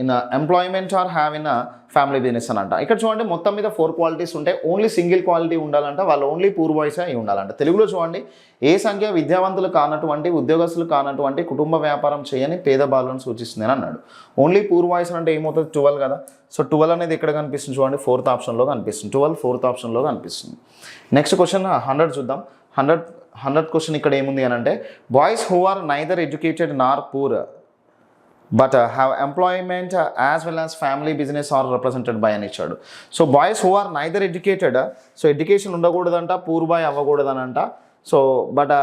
in employment or have in a family business అని అంట. ఇక్కడ చూడండి మొత్తం మీద 4 క్వాలిటీస్ ఉంటాయి. ఓన్లీ సింగిల్ క్వాలిటీ ఉండాలంట, వాళ్ళు ఓన్లీ పూర్ బాయ్స్ అయి ఉండాలంట. తెలుగులో చూడండి ఏ సంఖ్య విద్యావంతులు కానటువంటి, ఉద్యోగస్తులు కానటువంటి, కుటుంబ వ్యాపారం చేయని పేద బాలులను సూచిస్తుంది అని అన్నాడు. ఓన్లీ పూర్ బాయ్స్ అంటే ఏమవుతుంది 12 కదా. సో 12 అనేది ఎక్కడ కనిపిస్తుంది చూడండి, 4th ఆప్షన్లో కనిపిస్తుంది. 12 4th ఆప్షన్లో కనిపిస్తుంది. నెక్స్ట్ క్వశ్చన్ 100 చూద్దాం. 100 క్వశ్చన్ ఇక్కడ ఏముంది అని అంటే boys who are neither educated nor poor but have employment as well as family business are represented by అని ఇచ్చాడు. So boys who are neither educated, so education ఉండకూడదంట, పూర్ బాయ్ అవ్వకూడదనంట. So but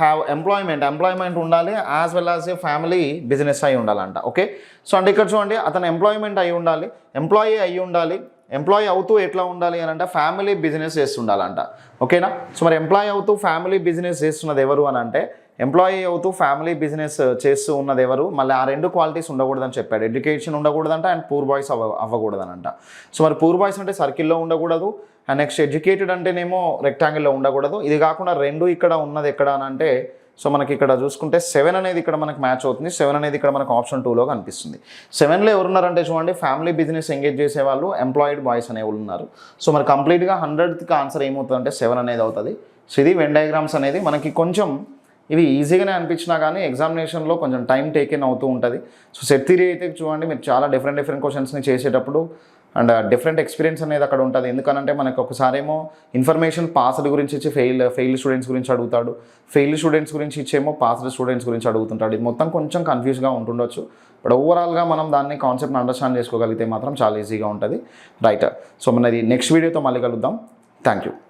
have employment ఉండాలి, as well as a family business అయి ఉండాలంట. Okay. So అంటే ఇక్కడ చూడండి అతను ఎంప్లాయ్మెంట్ అయి ఉండాలి, ఎంప్లాయీ అయి ఉండాలి. ఎంప్లాయీ అవుతూ ఎట్లా ఉండాలి అని అంటే ఫ్యామిలీ బిజినెస్ చేస్తుండాలంట. ఓకేనా. సో మరి ఎంప్లాయీ అవుతూ ఫ్యామిలీ బిజినెస్ చేస్తున్నది ఎవరు అని అంటే ఎంప్లాయీ అవుతూ ఫ్యామిలీ బిజినెస్ చేస్తూ ఉన్నది ఎవరు, మళ్ళీ ఆ 2 క్వాలిటీస్ ఉండకూడదని చెప్పాడు. ఎడ్యుకేషన్ ఉండకూడదంట అండ్ పూర్ బాయ్స్ అవ్వకూడదనంట. సో మరి పూర్ బాయ్స్ అంటే సర్కిల్లో ఉండకూడదు అండ్ నెక్స్ట్ ఎడ్యుకేటెడ్ అంటేనేమో రెక్టాంగిల్లో ఉండకూడదు. ఇది కాకుండా 2 ఇక్కడ ఉన్నది ఎక్కడ అని అంటే సో మనకి ఇక్కడ చూసుకుంటే 7 అనేది ఇక్కడ మనకు మ్యాచ్ అవుతుంది. 7 అనేది ఇక్కడ మనకు ఆప్షన్ 2లో కనిపిస్తుంది. 7లో ఎవరున్నారంటే చూడండి ఫ్యామిలీ బిజినెస్ ఎంగేజ్ చేసేవాళ్ళు, ఎంప్లాయిడ్ బాయ్స్ అనేవాళ్ళు ఉన్నారు. సో మరి కంప్లీట్గా 100కి ఆన్సర్ ఏమవుతుందంటే 7 అనేది అవుతుంది. సో ఇది వెన్ డయాగ్రామ్స్ అనేది మనకి కొంచెం ఇవి ఈజీగానే అనిపించినా కానీ ఎగ్జామినేషన్లో కొంచెం టైం టేకెన్ అవుతూ ఉంటుంది. సో సెట్ థియరీ అయితే చూడండి మీరు చాలా డిఫరెంట్ క్వశ్చన్స్ని చేసేటప్పుడు అండ్ డిఫరెంట్ ఎక్స్పీరియన్స్ అనేది అక్కడ ఉంటుంది. ఎందుకనంటే మనకు ఒకసారేమో ఇన్ఫర్మేషన్ పాస్డ్ గురించి ఇచ్చి ఫెయిల్ స్టూడెంట్స్ గురించి అడుగుతాడు, ఫెయిల్ స్టూడెంట్స్ గురించి ఇచ్చేమో పాస్డ్ స్టూడెంట్స్ గురించి అడుగుతుంటాడు. ఇది మొత్తం కొంచెం కన్ఫ్యూజ్గా ఉంటుండొచ్చు. బట్ ఓవరాల్గా మనం దాన్ని కాన్సెప్ట్ని అండర్స్టాండ్ చేసుకోగలిగితే మాత్రం చాలా ఈజీగా ఉంటుంది. రైట్. సో మనది నెక్స్ట్ వీడియోతో మళ్ళీ కలుద్దాం. Thank you.